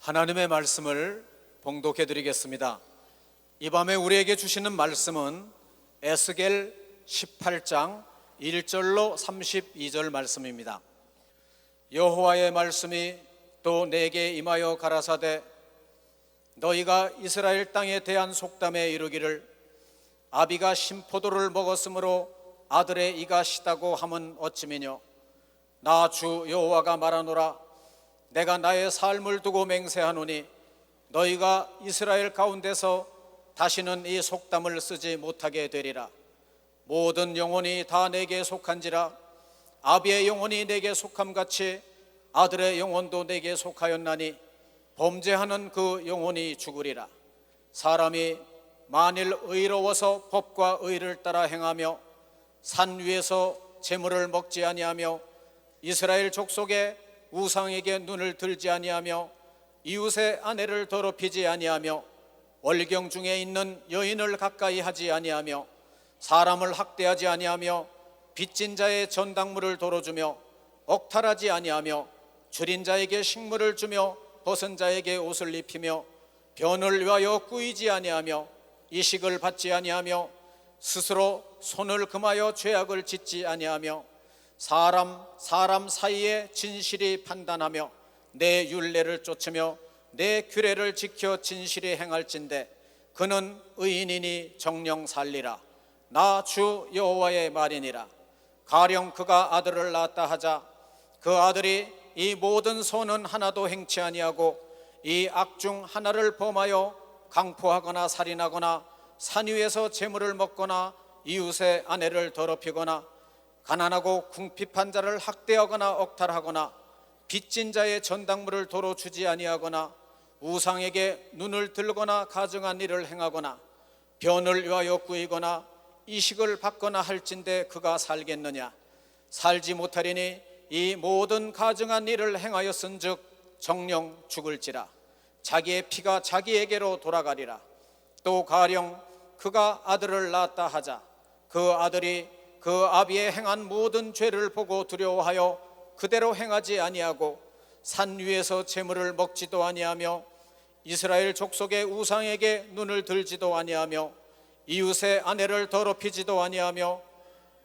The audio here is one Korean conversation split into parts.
하나님의 말씀을 봉독해 드리겠습니다. 이 밤에 우리에게 주시는 말씀은 에스겔 18장 1절로 32절 말씀입니다. 여호와의 말씀이 또 내게 임하여 가라사대 너희가 이스라엘 땅에 대한 속담에 이르기를 아비가 신포도를 먹었으므로 아들의 이가 시다고 함은 어찌미뇨. 나 주 여호와가 말하노라. 내가 나의 삶을 두고 맹세하노니 너희가 이스라엘 가운데서 다시는 이 속담을 쓰지 못하게 되리라. 모든 영혼이 다 내게 속한지라. 아비의 영혼이 내게 속함같이 아들의 영혼도 내게 속하였나니 범죄하는 그 영혼이 죽으리라. 사람이 만일 의로워서 법과 의를 따라 행하며 산 위에서 재물을 먹지 아니하며 이스라엘 족속의 우상에게 눈을 들지 아니하며 이웃의 아내를 더럽히지 아니하며 월경 중에 있는 여인을 가까이 하지 아니하며 사람을 학대하지 아니하며 빚진 자의 전당물을 도로주며 억탈하지 아니하며 줄인 자에게 식물을 주며 벗은 자에게 옷을 입히며 변을 위하여 꾸이지 아니하며 이식을 받지 아니하며 스스로 손을 금하여 죄악을 짓지 아니하며 사람 사이에 진실이 판단하며 내 율례를 쫓으며 내 규례를 지켜 진실히 행할진대 그는 의인이니 정령 살리라. 나 주 여호와의 말이니라. 가령 그가 아들을 낳았다 하자 그 아들이 이 모든 선은 하나도 행치 아니하고 이 악 중 하나를 범하여 강포하거나 살인하거나 산 위에서 재물을 먹거나 이웃의 아내를 더럽히거나 가난하고 궁핍한 자를 학대하거나 억탈하거나 빚진 자의 전당물을 도로 주지 아니하거나 우상에게 눈을 들거나 가증한 일을 행하거나 변을 위하여 꾸이거나 이식을 받거나 할진대 그가 살겠느냐. 살지 못하리니 이 모든 가증한 일을 행하였은즉 정령 죽을지라. 자기의 피가 자기에게로 돌아가리라. 또 가령 그가 아들을 낳았다 하자 그 아들이 그 아비의 행한 모든 죄를 보고 두려워하여 그대로 행하지 아니하고 산 위에서 재물을 먹지도 아니하며 이스라엘 족속의 우상에게 눈을 들지도 아니하며 이웃의 아내를 더럽히지도 아니하며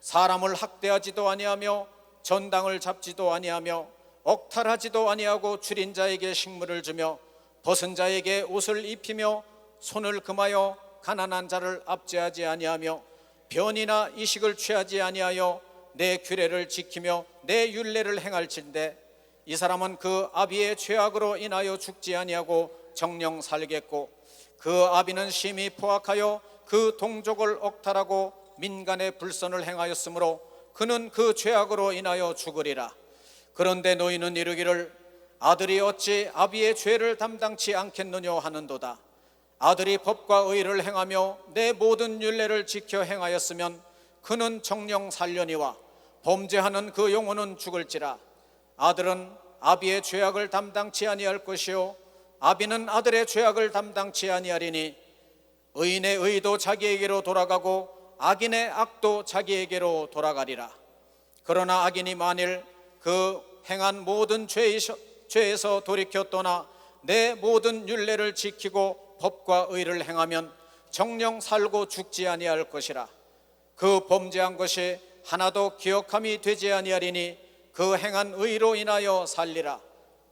사람을 학대하지도 아니하며 전당을 잡지도 아니하며 억탈하지도 아니하고 줄인 자에게 식물을 주며 벗은 자에게 옷을 입히며 손을 금하여 가난한 자를 압제하지 아니하며 변이나 이식을 취하지 아니하여 내 규례를 지키며 내 율례를 행할진대 이 사람은 그 아비의 죄악으로 인하여 죽지 아니하고 정령 살겠고 그 아비는 심히 포악하여 그 동족을 억탈하고 민간의 불선을 행하였으므로 그는 그 죄악으로 인하여 죽으리라. 그런데 너희는 이르기를 아들이 어찌 아비의 죄를 담당치 않겠느냐 하는도다. 아들이 법과 의를 행하며 내 모든 율례를 지켜 행하였으면 그는 정령 살려니와 범죄하는 그 영혼은 죽을지라. 아들은 아비의 죄악을 담당치 아니할 것이요 아비는 아들의 죄악을 담당치 아니하리니 의인의 의도 자기에게로 돌아가고 악인의 악도 자기에게로 돌아가리라. 그러나 악인이 만일 그 행한 모든 죄에서 돌이켜 떠나 내 모든 율례를 지키고 법과 의를 행하면 정령 살고 죽지 아니할 것이라. 그 범죄한 것이 하나도 기억함이 되지 아니하리니 그 행한 의로 인하여 살리라.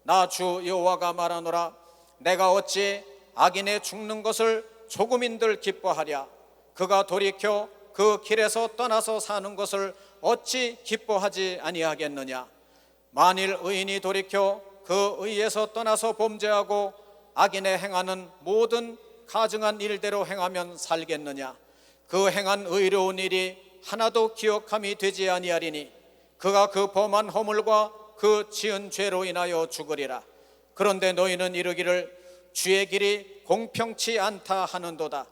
나 주 여호와가 말하노라. 내가 어찌 악인의 죽는 것을 조금인들 기뻐하랴. 그가 돌이켜 그 길에서 떠나서 사는 것을 어찌 기뻐하지 아니하겠느냐. 만일 의인이 돌이켜 그 의에서 떠나서 범죄하고 악인의 행하는 모든 가증한 일대로 행하면 살겠느냐. 그 행한 의로운 일이 하나도 기억함이 되지 아니하리니 그가 그 범한 허물과 그 지은 죄로 인하여 죽으리라. 그런데 너희는 이르기를 주의 길이 공평치 않다 하는도다.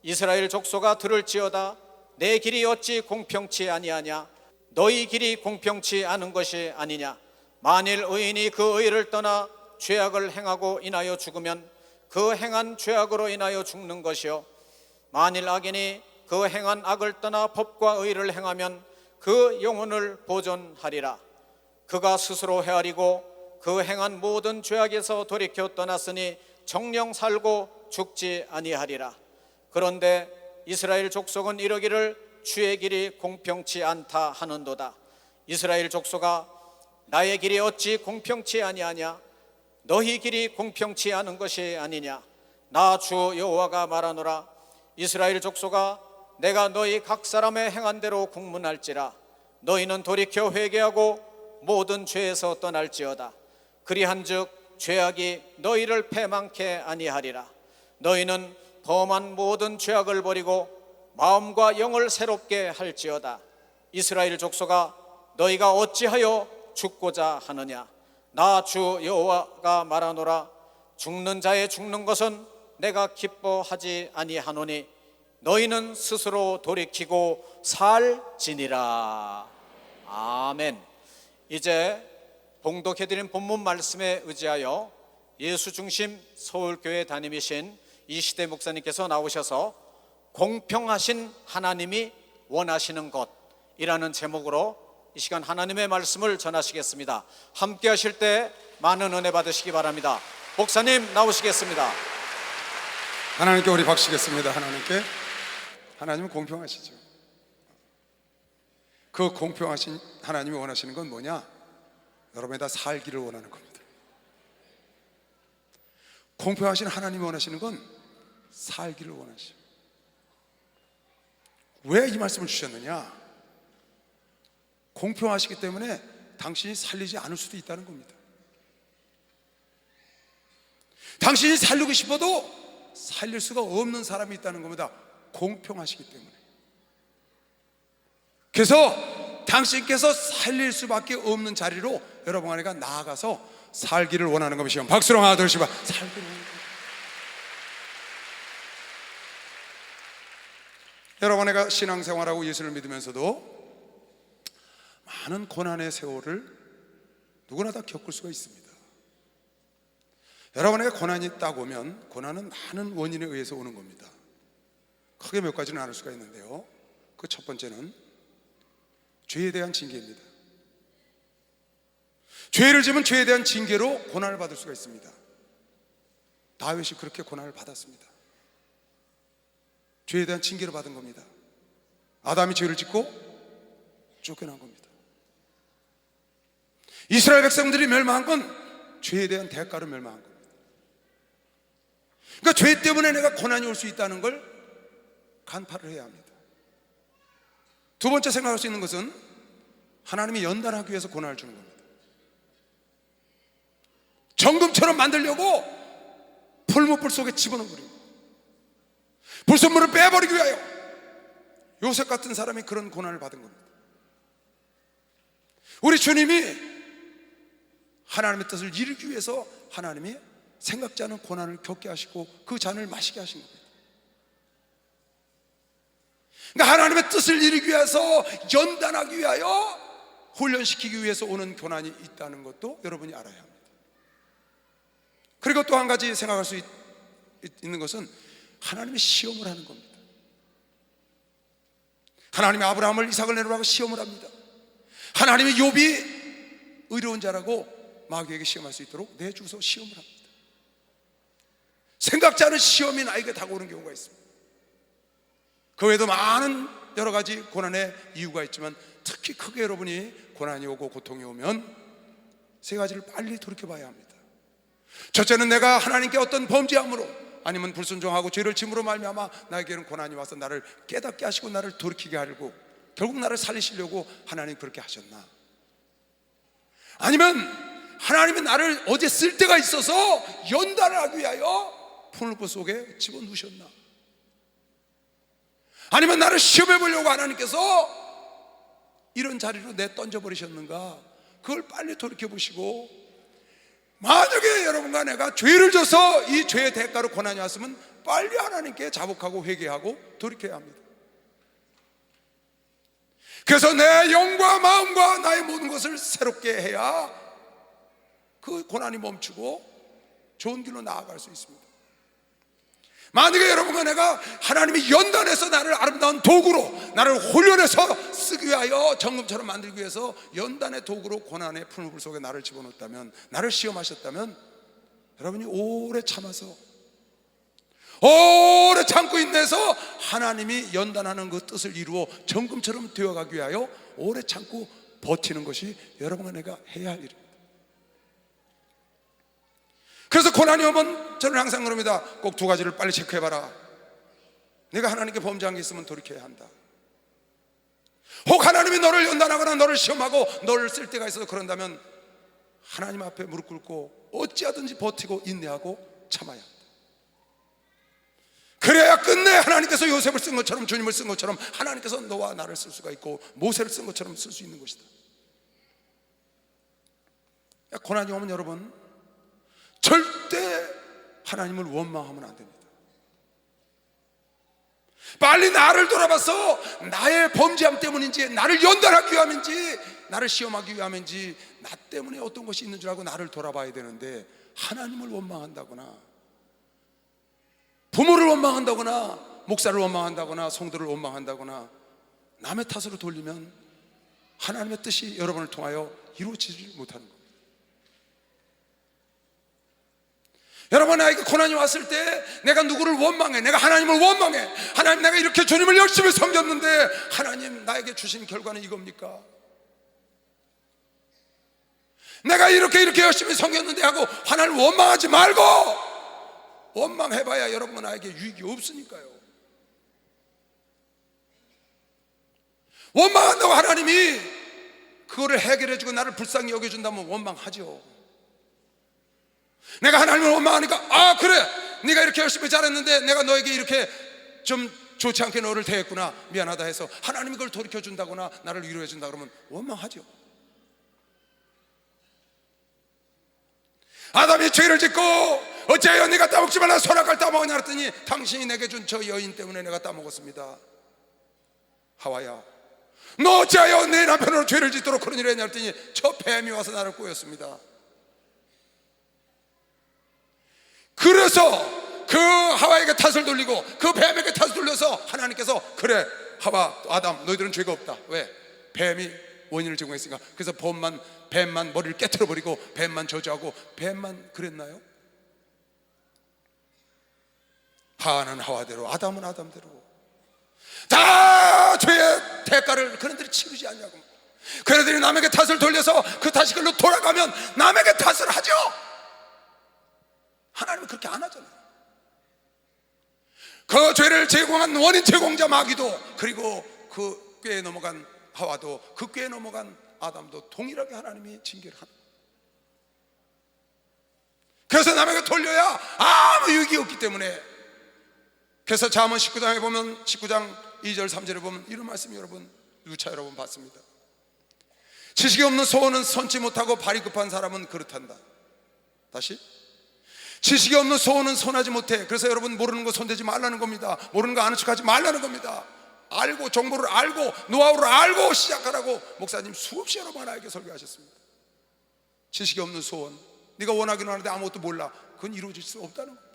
이스라엘 족속아 들을지어다. 내 길이 어찌 공평치 아니하냐. 너희 길이 공평치 않은 것이 아니냐. 만일 의인이 그 의를 떠나 죄악을 행하고 인하여 죽으면 그 행한 죄악으로 인하여 죽는 것이요 만일 악인이 그 행한 악을 떠나 법과 의를 행하면 그 영혼을 보존하리라. 그가 스스로 헤아리고 그 행한 모든 죄악에서 돌이켜 떠났으니 정령 살고 죽지 아니하리라. 그런데 이스라엘 족속은 이러기를 주의 길이 공평치 않다 하는도다. 이스라엘 족속아, 나의 길이 어찌 공평치 아니하냐? 너희 길이 공평치 않은 것이 아니냐? 나 주 여호와가 말하노라. 이스라엘 족속아, 내가 너희 각 사람의 행한 대로 국문할지라. 너희는 돌이켜 회개하고 모든 죄에서 떠날지어다. 그리한즉 죄악이 너희를 패망케 아니하리라. 너희는 범한 모든 죄악을 버리고 마음과 영을 새롭게 할지어다. 이스라엘 족속아, 너희가 어찌하여 죽고자 하느냐? 나 주 여호와가 말하노라. 죽는 자의 죽는 것은 내가 기뻐하지 아니하노니 너희는 스스로 돌이키고 살지니라. 아멘. 이제 봉독해드린 본문 말씀에 의지하여 예수 중심 서울교회 담임이신 이시대 목사님께서 나오셔서 공평하신 하나님이 원하시는 것이라는 제목으로 이 시간 하나님의 말씀을 전하시겠습니다. 함께 하실 때 많은 은혜 받으시기 바랍니다. 목사님 나오시겠습니다. 하나님께 우리 박수겠습니다. 하나님은 공평하시죠. 그 공평하신 하나님이 원하시는 건 뭐냐? 여러분이 다 살기를 원하는 겁니다. 공평하신 하나님이 원하시는 건 살기를 원하시죠. 왜 이 말씀을 주셨느냐? 공평하시기 때문에 당신이 살리지 않을 수도 있다는 겁니다. 당신이 살리고 싶어도 살릴 수가 없는 사람이 있다는 겁니다. 공평하시기 때문에. 그래서 당신께서 살릴 수밖에 없는 자리로 여러분 안에가 나아가서 살기를 원하는 것이요. 박수로 하나 둘씩 살기를 원하는 겁니다. 여러분 안에가 신앙생활하고 예수를 믿으면서도 많은 고난의 세월을 누구나 다 겪을 수가 있습니다. 여러분에게 고난이 딱 오면 고난은 많은 원인에 의해서 오는 겁니다. 크게 몇 가지는 나눌 수가 있는데요, 그 첫 번째는 죄에 대한 징계입니다. 죄를 지으면 죄에 대한 징계로 고난을 받을 수가 있습니다. 다윗이 그렇게 고난을 받았습니다. 죄에 대한 징계를 받은 겁니다. 아담이 죄를 짓고 쫓겨난 겁니다. 이스라엘 백성들이 멸망한 건 죄에 대한 대가로 멸망한 겁니다. 그러니까 죄 때문에 내가 고난이 올 수 있다는 걸 간파를 해야 합니다. 두 번째 생각할 수 있는 것은 하나님이 연단하기 위해서 고난을 주는 겁니다. 정금처럼 만들려고 풀무불 속에 집어넣어버리고 불순물을 빼버리기 위하여 요셉 같은 사람이 그런 고난을 받은 겁니다. 우리 주님이 하나님의 뜻을 이루기 위해서 하나님이 생각지 않은 고난을 겪게 하시고 그 잔을 마시게 하신 겁니다. 그러니까 하나님의 뜻을 이루기 위해서, 연단하기 위하여, 훈련시키기 위해서 오는 고난이 있다는 것도 여러분이 알아야 합니다. 그리고 또 한 가지 생각할 수 있는 것은 하나님이 시험을 하는 겁니다. 하나님이 아브라함을, 이삭을 내놓으라고 시험을 합니다. 하나님이 욥이 의로운 자라고 마귀에게 시험할 수 있도록 내주서 시험을 합니다. 생각지 않은 시험이 나에게 다가오는 경우가 있습니다. 그 외에도 많은 여러 가지 고난의 이유가 있지만 특히 크게 여러분이 고난이 오고 고통이 오면 세 가지를 빨리 돌이켜봐야 합니다. 첫째는 내가 하나님께 어떤 범죄함으로 아니면 불순종하고 죄를 짐으로 말미암아 나에게는 고난이 와서 나를 깨닫게 하시고 나를 돌이키게 하려고, 결국 나를 살리시려고 하나님 그렇게 하셨나? 아니면 하나님은 나를 어디에 쓸 데가 있어서 연단을 하기 위하여 풀무불 속에 집어넣으셨나? 아니면 나를 시험해 보려고 하나님께서 이런 자리로 내 던져버리셨는가? 그걸 빨리 돌이켜보시고, 만약에 여러분과 내가 죄를 져서 이 죄의 대가로 고난이 왔으면 빨리 하나님께 자복하고 회개하고 돌이켜야 합니다. 그래서 내 영과 마음과 나의 모든 것을 새롭게 해야 그 고난이 멈추고 좋은 길로 나아갈 수 있습니다. 만약에 여러분과 내가 하나님이 연단해서 나를 아름다운 도구로, 나를 훈련해서 쓰기 위하여 정금처럼 만들기 위해서 연단의 도구로 고난의 풀무불 속에 나를 집어넣었다면, 나를 시험하셨다면, 여러분이 오래 참아서, 오래 참고 인내해서 하나님이 연단하는 그 뜻을 이루어 정금처럼 되어가기 위하여 오래 참고 버티는 것이 여러분과 내가 해야 할 일입니다. 그래서 고난이 오면 저는 항상 그럽니다. 꼭 두 가지를 빨리 체크해봐라. 네가 하나님께 범죄한 게 있으면 돌이켜야 한다. 혹 하나님이 너를 연단하거나 너를 시험하고 너를 쓸 때가 있어서 그런다면 하나님 앞에 무릎 꿇고 어찌하든지 버티고 인내하고 참아야 한다. 그래야 끝내 하나님께서 요셉을 쓴 것처럼, 주님을 쓴 것처럼 하나님께서 너와 나를 쓸 수가 있고 모세를 쓴 것처럼 쓸 수 있는 것이다. 고난이 오면 여러분 절대 하나님을 원망하면 안 됩니다. 빨리 나를 돌아봐서 나의 범죄함 때문인지, 나를 연단하기 위함인지, 나를 시험하기 위함인지, 나 때문에 어떤 것이 있는 줄 알고 나를 돌아봐야 되는데, 하나님을 원망한다거나 부모를 원망한다거나 목사를 원망한다거나 성도를 원망한다거나 남의 탓으로 돌리면 하나님의 뜻이 여러분을 통하여 이루어지지 못하는 겁니다. 여러분, 나에게 고난이 왔을 때 내가 누구를 원망해? 내가 하나님을 원망해. 하나님, 내가 이렇게 주님을 열심히 섬겼는데 하나님 나에게 주신 결과는 이겁니까? 내가 이렇게 열심히 섬겼는데 하고 하나님을 원망하지 말고, 원망해봐야 여러분 나에게 유익이 없으니까요. 원망한다고 하나님이 그거를 해결해주고 나를 불쌍히 여겨준다면 원망하죠. 내가 하나님을 원망하니까, 아 그래, 네가 이렇게 열심히 잘했는데 내가 너에게 이렇게 좀 좋지 않게 너를 대했구나, 미안하다 해서 하나님이 그걸 돌이켜준다거나 나를 위로해준다 그러면 원망하죠. 아담이 죄를 짓고 어찌하여 네가 따먹지 말라 선악과를 따먹었냐 했더니 당신이 내게 준 저 여인 때문에 내가 따먹었습니다. 하와야, 너 어찌하여 내 남편으로 죄를 짓도록 그런 일을 했냐 했더니 저 뱀이 와서 나를 꼬였습니다. 그래서 그 하와에게 탓을 돌리고 그 뱀에게 탓을 돌려서 하나님께서, 그래 하와, 아담, 너희들은 죄가 없다. 왜? 뱀이 원인을 제공했으니까. 그래서 뱀만 머리를 깨트려버리고 뱀만 저주하고 뱀만 그랬나요? 하와는 하와대로, 아담은 아담대로 다 죄의 대가를 그들이 치르지 않냐고. 그들이 남에게 탓을 돌려서 그 탓이 그로 돌아가면 남에게 탓을 하죠. 하나님은 그렇게 안 하잖아요. 그 죄를 제공한 원인 제공자 마귀도, 그리고 그 꾀에 넘어간 하와도, 그 꾀에 넘어간 아담도 동일하게 하나님이 징계를 합니다. 그래서 남에게 돌려야 아무 유익이 없기 때문에. 그래서 잠언 19장에 보면, 19장 2절 3절에 보면 이런 말씀이 여러분, 누차 여러분 봤습니다. 지식이 없는 소원은 선지 못하고 발이 급한 사람은 그렇단다. 다시, 지식이 없는 소원은 선하지 못해. 그래서 여러분, 모르는 거 손대지 말라는 겁니다. 모르는 거 아는 척하지 말라는 겁니다. 알고, 정보를 알고, 노하우를 알고 시작하라고 목사님 수없이 여러 번 알게 설교하셨습니다. 지식이 없는 소원, 네가 원하기는 하는데 아무것도 몰라, 그건 이루어질 수 없다는 겁니다.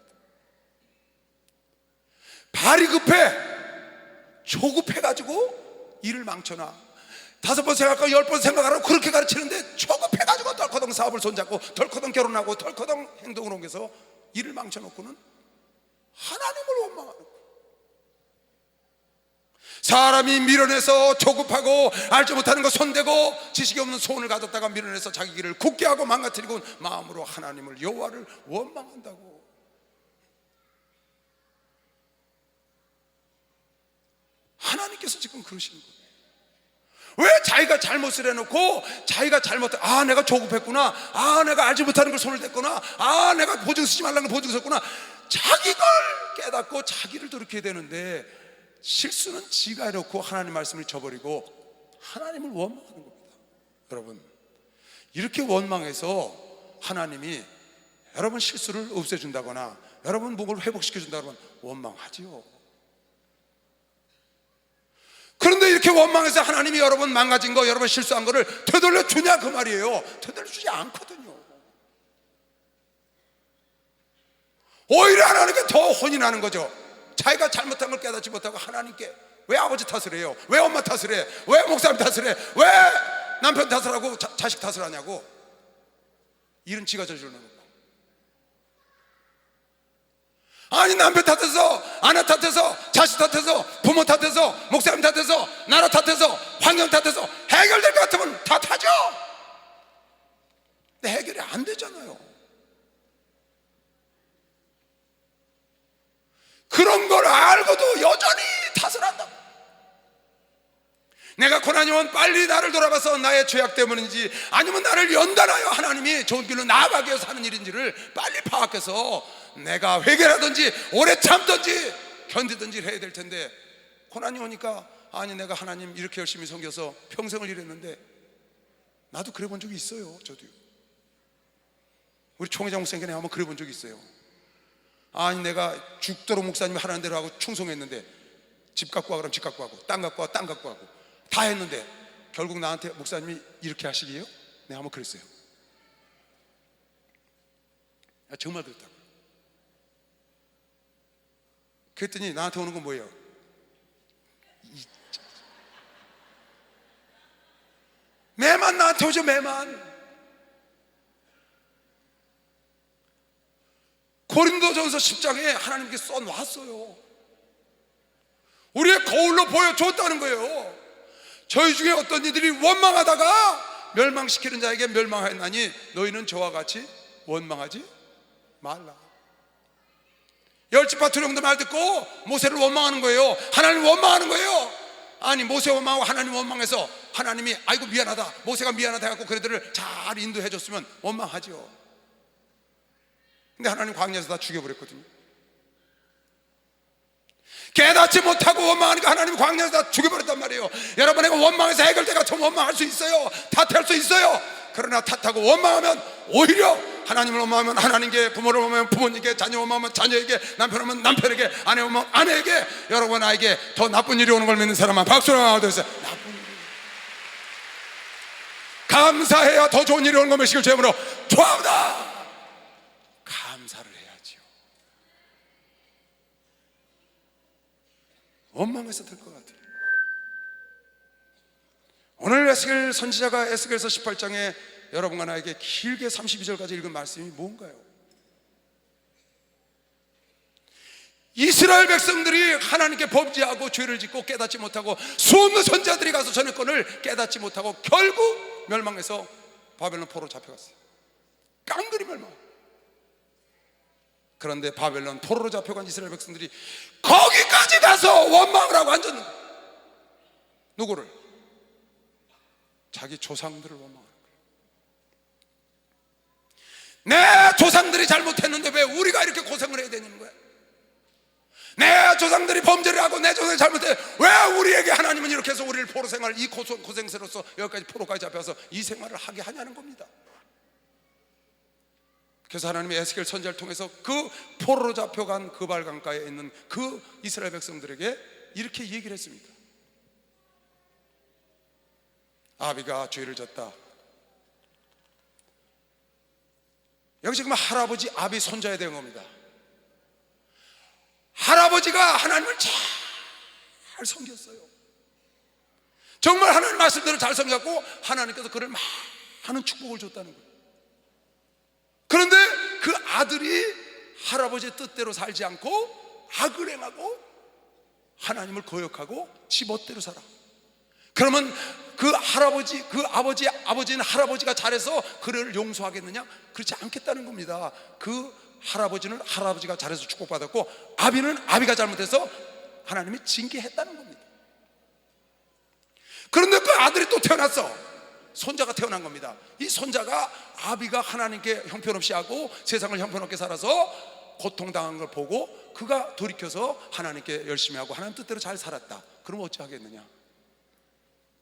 발이 급해, 조급해가지고 일을 망쳐놔. 5번 생각하고 10번 생각하라고 그렇게 가르치는데 조급해가지고 덜커덩 사업을 손잡고 덜커덩 결혼하고 덜커덩 행동을 옮겨서 일을 망쳐놓고는 하나님을 원망하는 거예요. 사람이 밀어내서 조급하고 알지 못하는 거 손대고 지식이 없는 소원을 가졌다가 밀어내서 자기 길을 굳게 하고 망가뜨리고 마음으로 하나님을, 여호와를 원망한다고. 하나님께서 지금 그러시는 거예요. 왜 자기가 잘못을 해놓고 자기가 아 내가 조급했구나, 아 내가 알지 못하는 걸 손을 댔구나, 아 내가 보증 쓰지 말라는 걸 보증 썼구나, 자기 걸 깨닫고 자기를 돌이켜야 되는데 실수는 지가 해놓고 하나님 말씀을 저버리고 하나님을 원망하는 겁니다. 여러분, 이렇게 원망해서 하나님이 여러분 실수를 없애준다거나 여러분 목을 회복시켜준다면 원망하지요. 그런데 이렇게 원망해서 하나님이 여러분 망가진 거, 여러분 실수한 거를 되돌려 주냐 그 말이에요. 되돌려 주지 않거든요. 오히려 하나님께 더 혼이 나는 거죠. 자기가 잘못한 걸 깨닫지 못하고 하나님께 왜 아버지 탓을 해요? 왜 엄마 탓을 해? 왜 목사님 탓을 해? 왜 남편 탓을 하고 자식 탓을 하냐고. 일은 지가 저질러 놓고. 아니 남편 탓해서, 아내 탓해서, 자식 탓해서, 부모 탓해서, 목사님 탓해서, 나라 탓해서, 환경 탓해서 해결될 것 같으면 탓하죠. 근데 해결이 안 되잖아요. 그런 걸 알고도 여전히 탓을 한다. 내가 고난이면 빨리 나를 돌아봐서 나의 죄악 때문인지, 아니면 나를 연단하여 하나님이 좋은 길로 나아가기 위해서 하는 일인지를 빨리 파악해서 내가 회개라든지 오래 참든지 견디든지 해야 될 텐데, 고난이 오니까 아니 내가 하나님 이렇게 열심히 섬겨서 평생을 일했는데, 나도 그래 본 적이 있어요. 저도요. 우리 총회장 목사님께 한번 그래 본 적이 있어요. 아니 내가 죽도록 목사님이 하라는 대로 하고 충성했는데, 집 갖고 와 그러면 집 갖고 하고, 땅 갖고 와 땅 갖고 하고 다 했는데 결국 나한테 목사님이 이렇게 하시기에요? 내가 한번 그랬어요. 정말 그랬다고. 그랬더니 나한테 오는 건 뭐예요? 매만 나한테 오죠. 매만. 고린도전서 10장에 하나님께 써놨어요. 우리의 거울로 보여줬다는 거예요. 저희 중에 어떤 이들이 원망하다가 멸망시키는 자에게 멸망하였나니 너희는 저와 같이 원망하지 말라. 열지파 두령도 말 듣고 모세를 원망하는 거예요. 하나님 원망하는 거예요. 아니 모세 원망하고 하나님 원망해서 하나님이 아이고 미안하다, 모세가 미안하다 해갖고 그들을 잘 인도해 줬으면 원망하죠. 근데 하나님 광야에서 다 죽여버렸거든요. 깨닫지 못하고 원망하니까 하나님 광야에서 다 죽여버렸단 말이에요. 여러분, 내가 원망해서 해결될 것 같으면 원망할 수 있어요. 탓할 수 있어요. 그러나 탓하고 원망하면 오히려 하나님을 원망하면 하나님께, 부모를 원망하면 부모님께, 자녀 원망하면 자녀에게, 남편 원망하면 남편에게, 아내 원망하면 아내에게, 여러분 나에게 더 나쁜 일이 오는 걸 믿는 사람은 박수를 하나 드세요. 나쁜 일이 감사해야 더 좋은 일이 오는 걸 믿으시길 주님으로 좋아합니다. 감사를 해야지요. 원망해서 될 것 같아요. 오늘 에스겔 선지자가 에스겔서 18장에 여러분과 나에게 길게 32절까지 읽은 말씀이 뭔가요? 이스라엘 백성들이 하나님께 범죄하고 죄를 짓고 깨닫지 못하고, 수없는 선지자들이 가서 전해권을 깨닫지 못하고 결국 멸망해서 바벨론 포로 잡혀갔어요. 깡그리 멸망. 그런데 바벨론 포로로 잡혀간 이스라엘 백성들이 거기까지 가서 원망을 하고 앉았는 거예요. 누구를? 자기 조상들을 원망하는 거예요. 내 조상들이 잘못했는데 왜 우리가 이렇게 고생을 해야 되는 거야? 내 조상들이 범죄를 하고 내 조상이 잘못해 왜 우리에게 하나님은 이렇게 해서 우리를 포로 생활, 이 고생스러워서 여기까지 포로까지 잡혀서 이 생활을 하게 하냐는 겁니다. 그래서 하나님이 에스겔 선지자를 통해서 그 포로로 잡혀간 그발 강가에 있는 그 이스라엘 백성들에게 이렇게 얘기를 했습니다. 아비가 죄를 졌다. 여기 지금 할아버지 아비 손자에 대한 겁니다. 할아버지가 하나님을 잘 섬겼어요. 정말 하나님 말씀대로 잘 섬겼고 하나님께서 그를 많은 축복을 줬다는 거예요. 그런데 그 아들이 할아버지의 뜻대로 살지 않고 악을 행하고 하나님을 거역하고 지 멋대로 살아. 그러면 그 할아버지, 그 아버지는 할아버지가 잘해서 그를 용서하겠느냐? 그렇지 않겠다는 겁니다. 그 할아버지는 할아버지가 잘해서 축복받았고, 아비는 아비가 잘못해서 하나님이 징계했다는 겁니다. 그런데 그 아들이 또 태어났어. 손자가 태어난 겁니다. 이 손자가 아비가 하나님께 형편없이 하고 세상을 형편없게 살아서 고통당한 걸 보고 그가 돌이켜서 하나님께 열심히 하고 하나님 뜻대로 잘 살았다. 그럼 어찌 하겠느냐?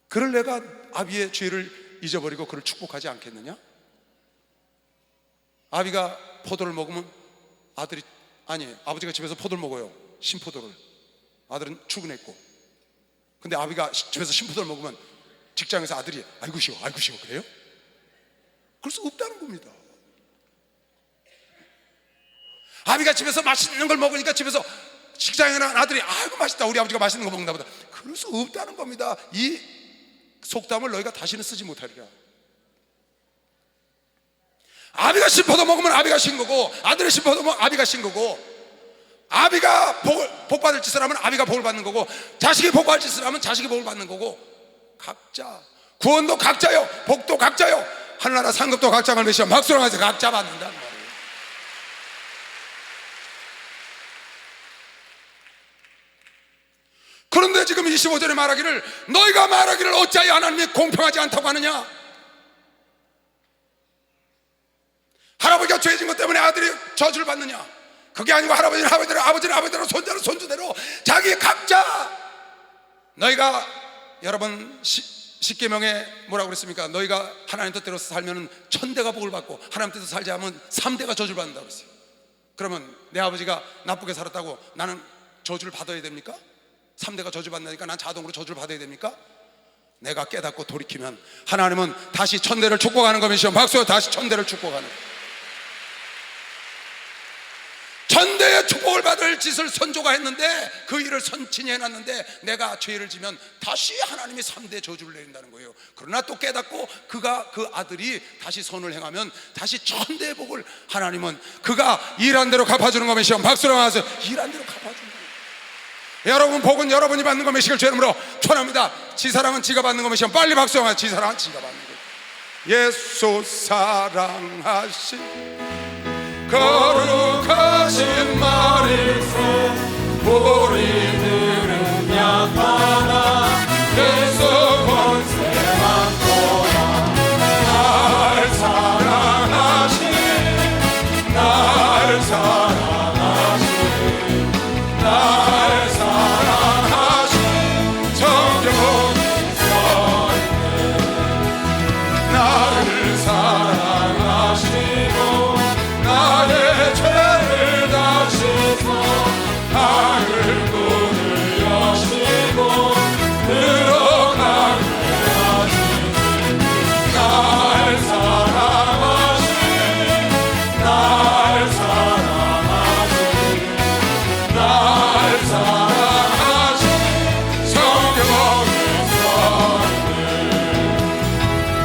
그를 내가 아비의 죄를 잊어버리고 그를 축복하지 않겠느냐? 아비가 포도를 먹으면 아버지가 집에서 포도를 먹어요. 신포도를. 아들은 출근했고. 근데 아비가 집에서 신포도를 먹으면 직장에서 아들이 아이고 쉬워 그래요? 그럴 수 없다는 겁니다. 아비가 집에서 맛있는 걸 먹으니까 집에서 직장에 난 아들이 아이고 맛있다, 우리 아버지가 맛있는 거 먹나 보다. 그럴 수 없다는 겁니다. 이 속담을 너희가 다시는 쓰지 못하리라. 아비가 심어도 먹으면 아비가 신 거고, 아들이 심어도 먹으면 아비가 신 거고, 아비가 복 받을 짓을 하면 아비가 복을 받는 거고, 자식이 복 받을 짓을 하면 자식이 복을 받는 거고, 각자 구원도 각자요, 복도 각자요, 하늘나라 상급도 각자가 몇이요, 박수랑 해서 각자 받는다는 말이에요. 그런데 지금 25절에 말하기를, 너희가 말하기를 어찌하여 하나님이 공평하지 않다고 하느냐. 할아버지가 죄진 것 때문에 아들이 저주를 받느냐. 그게 아니고 할아버지는 할아버지대로, 아버지는 아버지대로, 손자는 손주대로 자기 각자. 너희가 여러분 십계명에 뭐라고 그랬습니까? 너희가 하나님 뜻대로 살면 천대가 복을 받고, 하나님 뜻대로 살지 않으면 3대가 저주를 받는다고 그랬어요. 그러면 내 아버지가 나쁘게 살았다고 나는 저주를 받아야 됩니까? 3대가 저주 받으니까 난 자동으로 저주를 받아야 됩니까? 내가 깨닫고 돌이키면 하나님은 다시 천대를 축복하는 것이요, 박수로 다시 천대를 축복하는 거예요. 천대의 축복을 받을 짓을 선조가 했는데 그 일을 선친이 해놨는데 내가 죄를 지면 다시 하나님이 3대 저주를 내린다는 거예요. 그러나 또 깨닫고 그 아들이 다시 선을 행하면 다시 천대의 복을 하나님은 그가 일한 대로 갚아주는 것이요, 박수로 하면서 일한 대로 갚아주는 거예요. 여러분 복은 여러분이 받는 것이길 주 이름으로 축원합니다. 지사랑은 지가 받는 것이요, 빨리 박수로 하면서 지사랑은 지가 받는 거예요. 예수 사랑하신 거룩하신 말씀 우리들은 약하나 예수 권세 많도다. 날 사랑하신, 날 사랑하신, 날 사랑하신 성경이 써있네. 나를 사랑하시고 나의 죄를 다시서 나를 문을 여시고 들어가게 하시니, 날 사랑하신, 날 사랑하신, 날 사랑하신 성경에 써있네.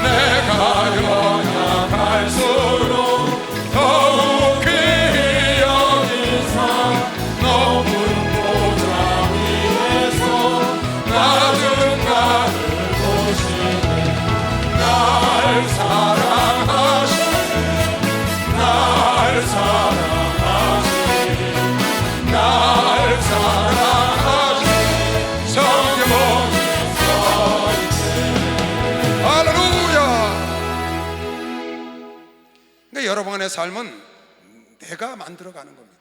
내가 연약할수록 더욱 귀히 여기사 높은 보좌 위에서 낮은 나를 보시네. 날 사랑하신, 날 사랑하신, 날 사랑하신 성경에 써있네. 할렐루야. 그러니까 여러분의 삶은 내가 만들어가는 겁니다.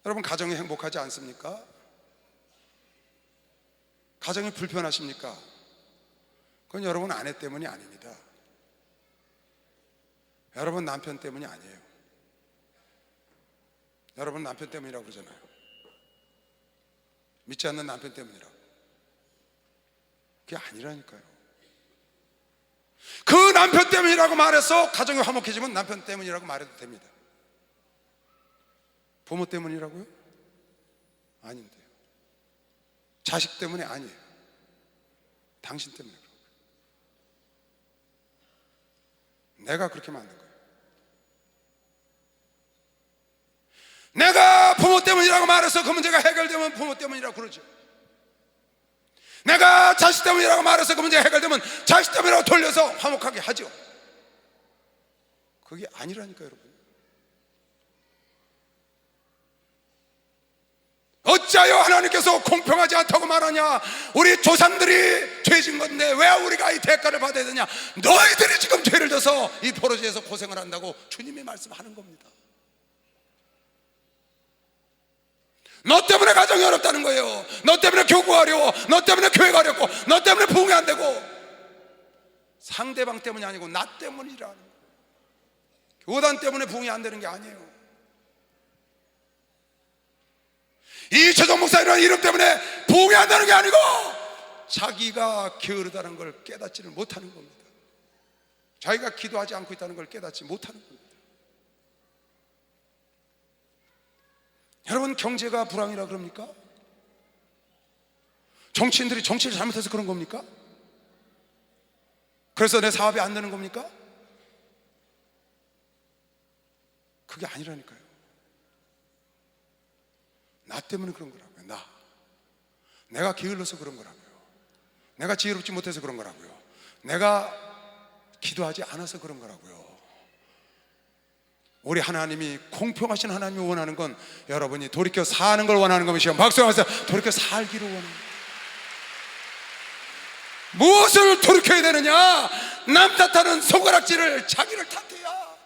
여러분 가정이 행복하지 않습니까? 가정이 불편하십니까? 그건 여러분 아내 때문이 아닙니다. 여러분 남편 때문이 아니에요. 여러분 남편 때문이라고 그러잖아요. 믿지 않는 남편 때문이라고. 그게 아니라니까요. 그 남편 때문이라고 말해서 가정이 화목해지면 남편 때문이라고 말해도 됩니다. 부모 때문이라고요? 아닌데요. 자식 때문에 아니에요. 당신 때문에 그런 거예요. 내가 그렇게 만든 거예요. 내가 부모 때문이라고 말해서 그 문제가 해결되면 부모 때문이라고 그러죠. 내가 자식 때문이라고 말해서 그 문제가 해결되면 자식 때문이라고 돌려서 화목하게 하죠. 그게 아니라니까요, 여러분. 어찌하여 하나님께서 공평하지 않다고 말하냐. 우리 조상들이 죄진 건데 왜 우리가 이 대가를 받아야 되냐. 너희들이 지금 죄를 져서 이 포로지에서 고생을 한다고 주님이 말씀하는 겁니다. 너 때문에 가정이 어렵다는 거예요. 너 때문에 교구가 어려워. 너 때문에 교회가 어렵고, 너 때문에 부흥이 안 되고. 상대방 때문이 아니고 나 때문이라는 거예요. 교단 때문에 부흥이 안 되는 게 아니에요. 이최종 목사님이라는 이름 때문에 부흥이 안 되는 게 아니고 자기가 게으르다는 걸 깨닫지를 못하는 겁니다. 자기가 기도하지 않고 있다는 걸 깨닫지 못하는 겁니다. 여러분, 경제가 불황이라 그럽니까? 정치인들이 정치를 잘못해서 그런 겁니까? 그래서 내 사업이 안 되는 겁니까? 그게 아니라니까요. 나 때문에 그런 거라고요. 내가 게을러서 그런 거라고요. 내가 지혜롭지 못해서 그런 거라고요. 내가 기도하지 않아서 그런 거라고요. 우리 하나님이, 공평하신 하나님이 원하는 건 여러분이 돌이켜 사는 걸 원하는 것이요. 박수하면서 돌이켜 살기를 원하는 거예요. 무엇을 돌이켜야 되느냐? 남 탓하는 손가락질을 자기를 탓해야,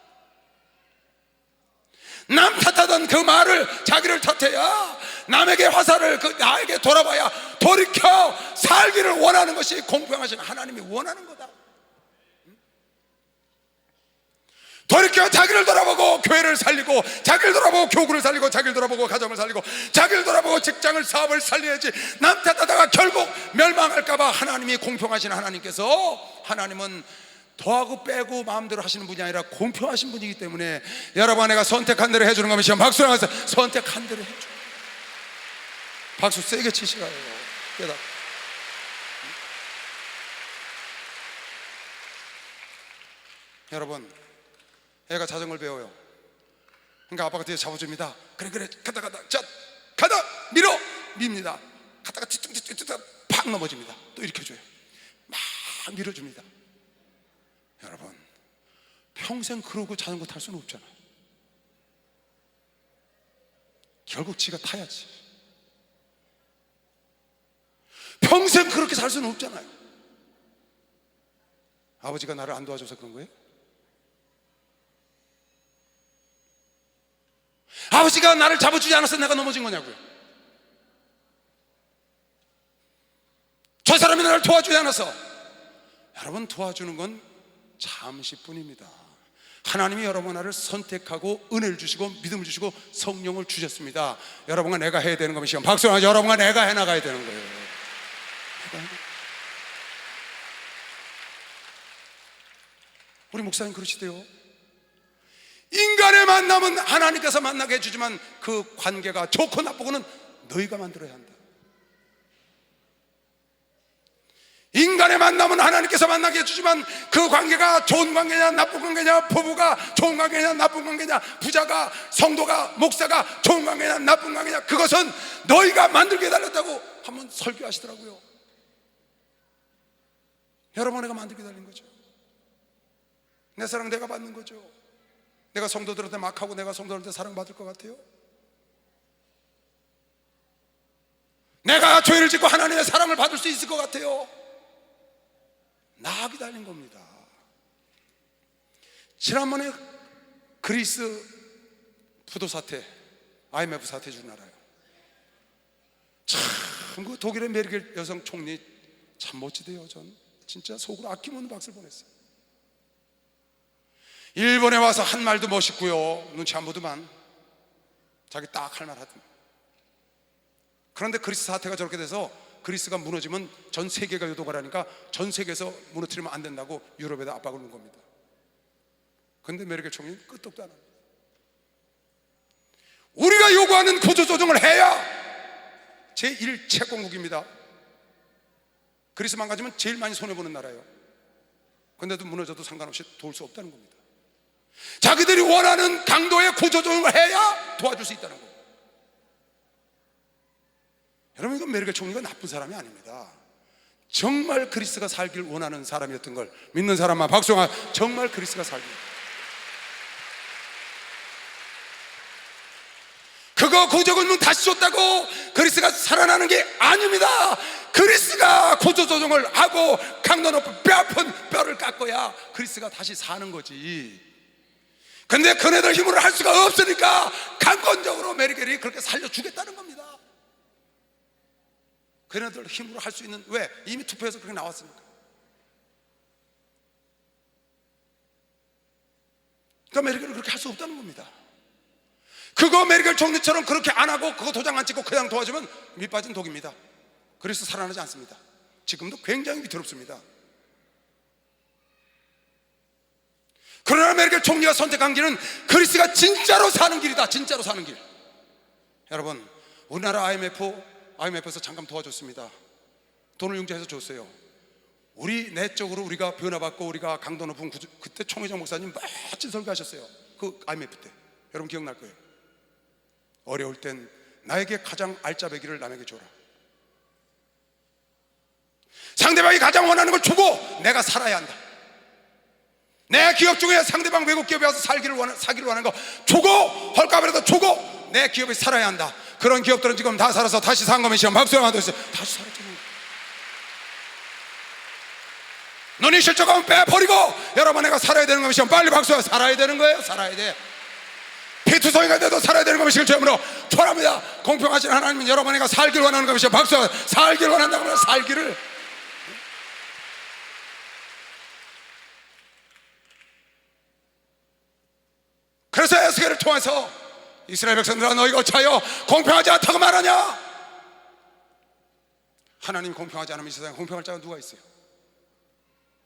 남 탓하던 그 말을 자기를 탓해야, 남에게 화살을 나에게 돌아봐야 돌이켜 살기를 원하는 것이 공평하신 하나님이 원하는 거다. 돌이켜 자기를 돌아보고 교회를 살리고, 자기를 돌아보고 교구를 살리고, 자기를 돌아보고 가정을 살리고, 자기를 돌아보고 직장을, 사업을 살려야지. 남 탓하다가 결국 멸망할까봐 하나님이, 공평하신 하나님께서, 하나님은 더하고 빼고 마음대로 하시는 분이 아니라 공평하신 분이기 때문에 여러분, 내가 선택한 대로 해주는 것이면 박수 하면서 선택한 대로 해줘. 박수 세게 치시라요. 깨닫. 여러분, 애가 자전거를 배워요. 그러니까 아빠가 뒤에 잡아줍니다. 그래 가다 자 가다 밀어 밉니다. 가다가 뒤뚱뒤뚱 팍 넘어집니다. 또 일으켜줘요. 막 밀어줍니다. 여러분, 평생 그러고 자전거 탈 수는 없잖아요. 결국 지가 타야지. 평생 그렇게 살 수는 없잖아요. 아버지가 나를 안 도와줘서 그런 거예요? 아버지가 나를 잡아주지 않아서 내가 넘어진 거냐고요? 저 사람이 나를 도와주지 않아서. 여러분, 도와주는 건 잠시뿐입니다. 하나님이 여러분 나를 선택하고 은혜를 주시고 믿음을 주시고 성령을 주셨습니다. 여러분과 내가 해야 되는 것이요. 박수하죠. 여러분과 내가 해나가야 되는 거예요. 우리 목사님 그러시대요. 인간의 만남은 하나님께서 만나게 해주지만 그 관계가 좋고 나쁘고는 너희가 만들어야 한다. 인간의 만남은 하나님께서 만나게 해주지만 그 관계가 좋은 관계냐 나쁜 관계냐, 부부가 좋은 관계냐 나쁜 관계냐, 부자가, 성도가, 목사가 좋은 관계냐 나쁜 관계냐, 그것은 너희가 만들게 달렸다고 한번 설교하시더라고요. 여러분, 내가 만들게 달린 거죠. 내 사랑 내가 받는 거죠. 내가 성도들한테 막 하고 내가 성도들한테 사랑받을 것 같아요? 내가 죄를 짓고 하나님의 사랑을 받을 수 있을 것 같아요? 나하게 달린 겁니다. 지난번에 그리스 부도 사태, IMF 사태 줄 알아요. 참 그 독일의 메르켈 여성 총리 참 멋지대요. 전 진짜 속으로 아낌없는 박수를 보냈어요. 일본에 와서 한 말도 멋있고요, 눈치 안 보더만 자기 딱 할 말 하더만. 그런데 그리스 사태가 저렇게 돼서 그리스가 무너지면 전 세계가 요동을 하니까 전 세계에서 무너뜨리면 안 된다고 유럽에다 압박을 놓은 겁니다. 그런데 메르켈 총리는 끄떡도 안 합니다. 우리가 요구하는 구조조정을 해야 제1채권국입니다. 그리스 망가지면 제일 많이 손해보는 나라예요. 그런데도 무너져도 상관없이 도울 수 없다는 겁니다. 자기들이 원하는 강도의 구조조정을 해야 도와줄 수 있다는 거예요. 여러분, 이건 메르켈 총리가 나쁜 사람이 아닙니다. 정말 그리스가 살길 원하는 사람이었던 걸 믿는 사람만 박수하. 정말 그리스가 살길, 그거 구조조정 다시 줬다고 그리스가 살아나는 게 아닙니다. 그리스가 구조조정을 하고 강도 높은 뼈 아픈 뼈를 깎아야 그리스가 다시 사는 거지. 근데 그네들 힘으로 할 수가 없으니까 강권적으로 메르켈이 그렇게 살려주겠다는 겁니다. 그네들 힘으로 할 수 있는, 왜? 이미 투표해서 그렇게 나왔으니까. 그러니까 메르켈은 그렇게 할 수 없다는 겁니다. 그거 메르켈 총리처럼 그렇게 안 하고 그거 도장 안 찍고 그냥 도와주면 밑빠진 독입니다. 그래서 살아나지 않습니다. 지금도 굉장히 위태롭습니다. 그러나 메르켈 총리가 선택한 길은 그리스가 진짜로 사는 길이다. 진짜로 사는 길. 여러분, 우리나라 IMF에서 잠깐 도와줬습니다. 돈을 융자해서 줬어요. 우리 내적으로 우리가 변화받고 우리가 강도 높은 그때 총회장 목사님 멋진 설교하셨어요. 그 IMF 때 여러분 기억날 거예요. 어려울 땐 나에게 가장 알짜배기를 남에게 줘라. 상대방이 가장 원하는 걸 주고 내가 살아야 한다. 내 기업 중에 상대방 외국 기업에 와서 사기를 원하는 거 주고, 헐값이라도 주고 내 기업이 살아야 한다. 그런 기업들은 지금 다 살아서 다시 산 거면 시험 박수 한번 드렸어요. 다시 살았잖아요. 눈이 실족하면 빼버리고, 여러분 내가 살아야 되는 거면 시험 빨리 박수. 살아야 되는 거예요. 살아야 돼. 피투성이가 돼도 살아야 되는 거면 실제로 초랍니다. 공평하신 하나님은 여러분에게 살기를 원하는 거면 시험 박수. 살기를 원한다고 하면 살기를. 그래서 에스겔을 통해서 이스라엘 백성들아, 너희가 어찌하여 공평하지 않다고 말하냐? 하나님 공평하지 않으면 이 세상에 공평할 자가 누가 있어요?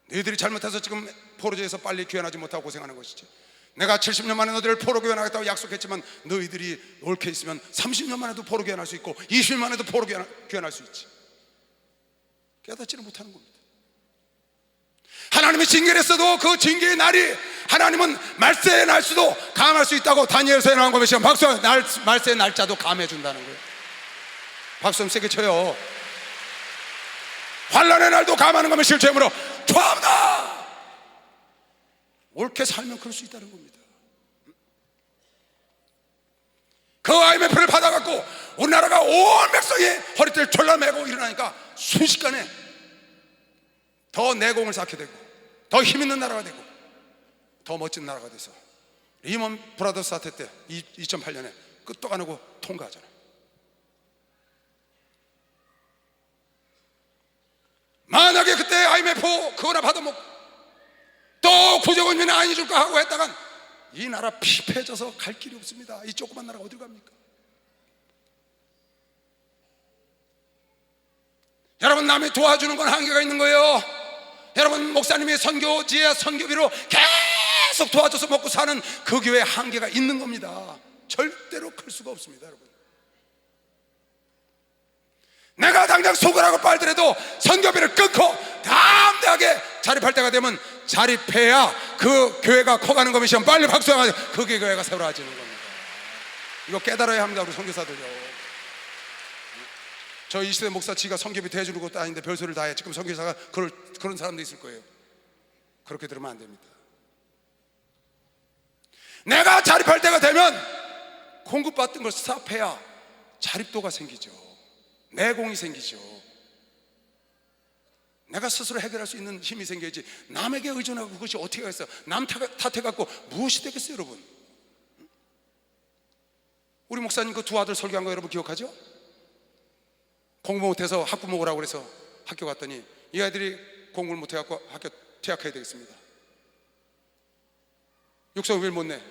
너희들이 잘못해서 지금 포로제에서 빨리 귀환하지 못하고 고생하는 것이지. 내가 70년 만에 너희들을 포로 귀환하겠다고 약속했지만 너희들이 옳게 있으면 30년 만에도 포로 귀환할 수 있고 20년 만에도 포로 귀환할 수 있지. 깨닫지를 못하는 겁니다. 하나님이 징계를 했어도 그 징계의 날이, 하나님은 말세의 날수도 감할 수 있다고 다니엘서에 나온 거 보시면 박수. 말세의 날짜도 감해 준다는 거예요. 박수 좀 세게 쳐요. 환란의 날도 감하는 거면 실체험으로 좋아합니다. 옳게 살면 그럴 수 있다는 겁니다. 그 IMF를 받아갖고 우리나라가 온 백성이 허리띠를 졸라매고 일어나니까 순식간에 더 내공을 쌓게 되고 더 힘있는 나라가 되고 더 멋진 나라가 돼서 리먼 브라더스 사태 때 2008년에 끄떡 안 하고 통과하잖아요. 만약에 그때 IMF 그거나 받아먹고 또 구제국민이 안 해줄까 하고 했다간 이 나라 피폐해져서 갈 길이 없습니다. 이 조그만 나라가 어디로 갑니까? 여러분, 남이 도와주는 건 한계가 있는 거예요. 여러분, 목사님이 선교지에 선교비로 계속 도와줘서 먹고 사는 그 교회에 한계가 있는 겁니다. 절대로 클 수가 없습니다. 여러분, 내가 당장 속으라고 빨더라도 선교비를 끊고 다음 대학에 자립할 때가 되면 자립해야 그 교회가 커가는 거면 시험 빨리 박수하면 그 교회가 세워지는 겁니다. 이거 깨달아야 합니다. 우리 선교사들요. 저 20대 목사 지가 선교비 대주는 것도 아닌데 별소리를 다 해. 지금 선교사가 그런 사람도 있을 거예요. 그렇게 들으면 안 됩니다. 내가 자립할 때가 되면 공급받던 걸 스탑해야 자립도가 생기죠. 내공이 생기죠. 내가 스스로 해결할 수 있는 힘이 생겨야지. 남에게 의존하고 그것이 어떻게 하겠어요? 남 탓해갖고 무엇이 되겠어요? 여러분, 우리 목사님 그 두 아들 설교한 거 여러분 기억하죠? 공부 못해서 학부모 오라고 그래서 학교 갔더니 이 아이들이 공부를 못해갖고 학교 퇴학해야 되겠습니다. 육성비를 못 내.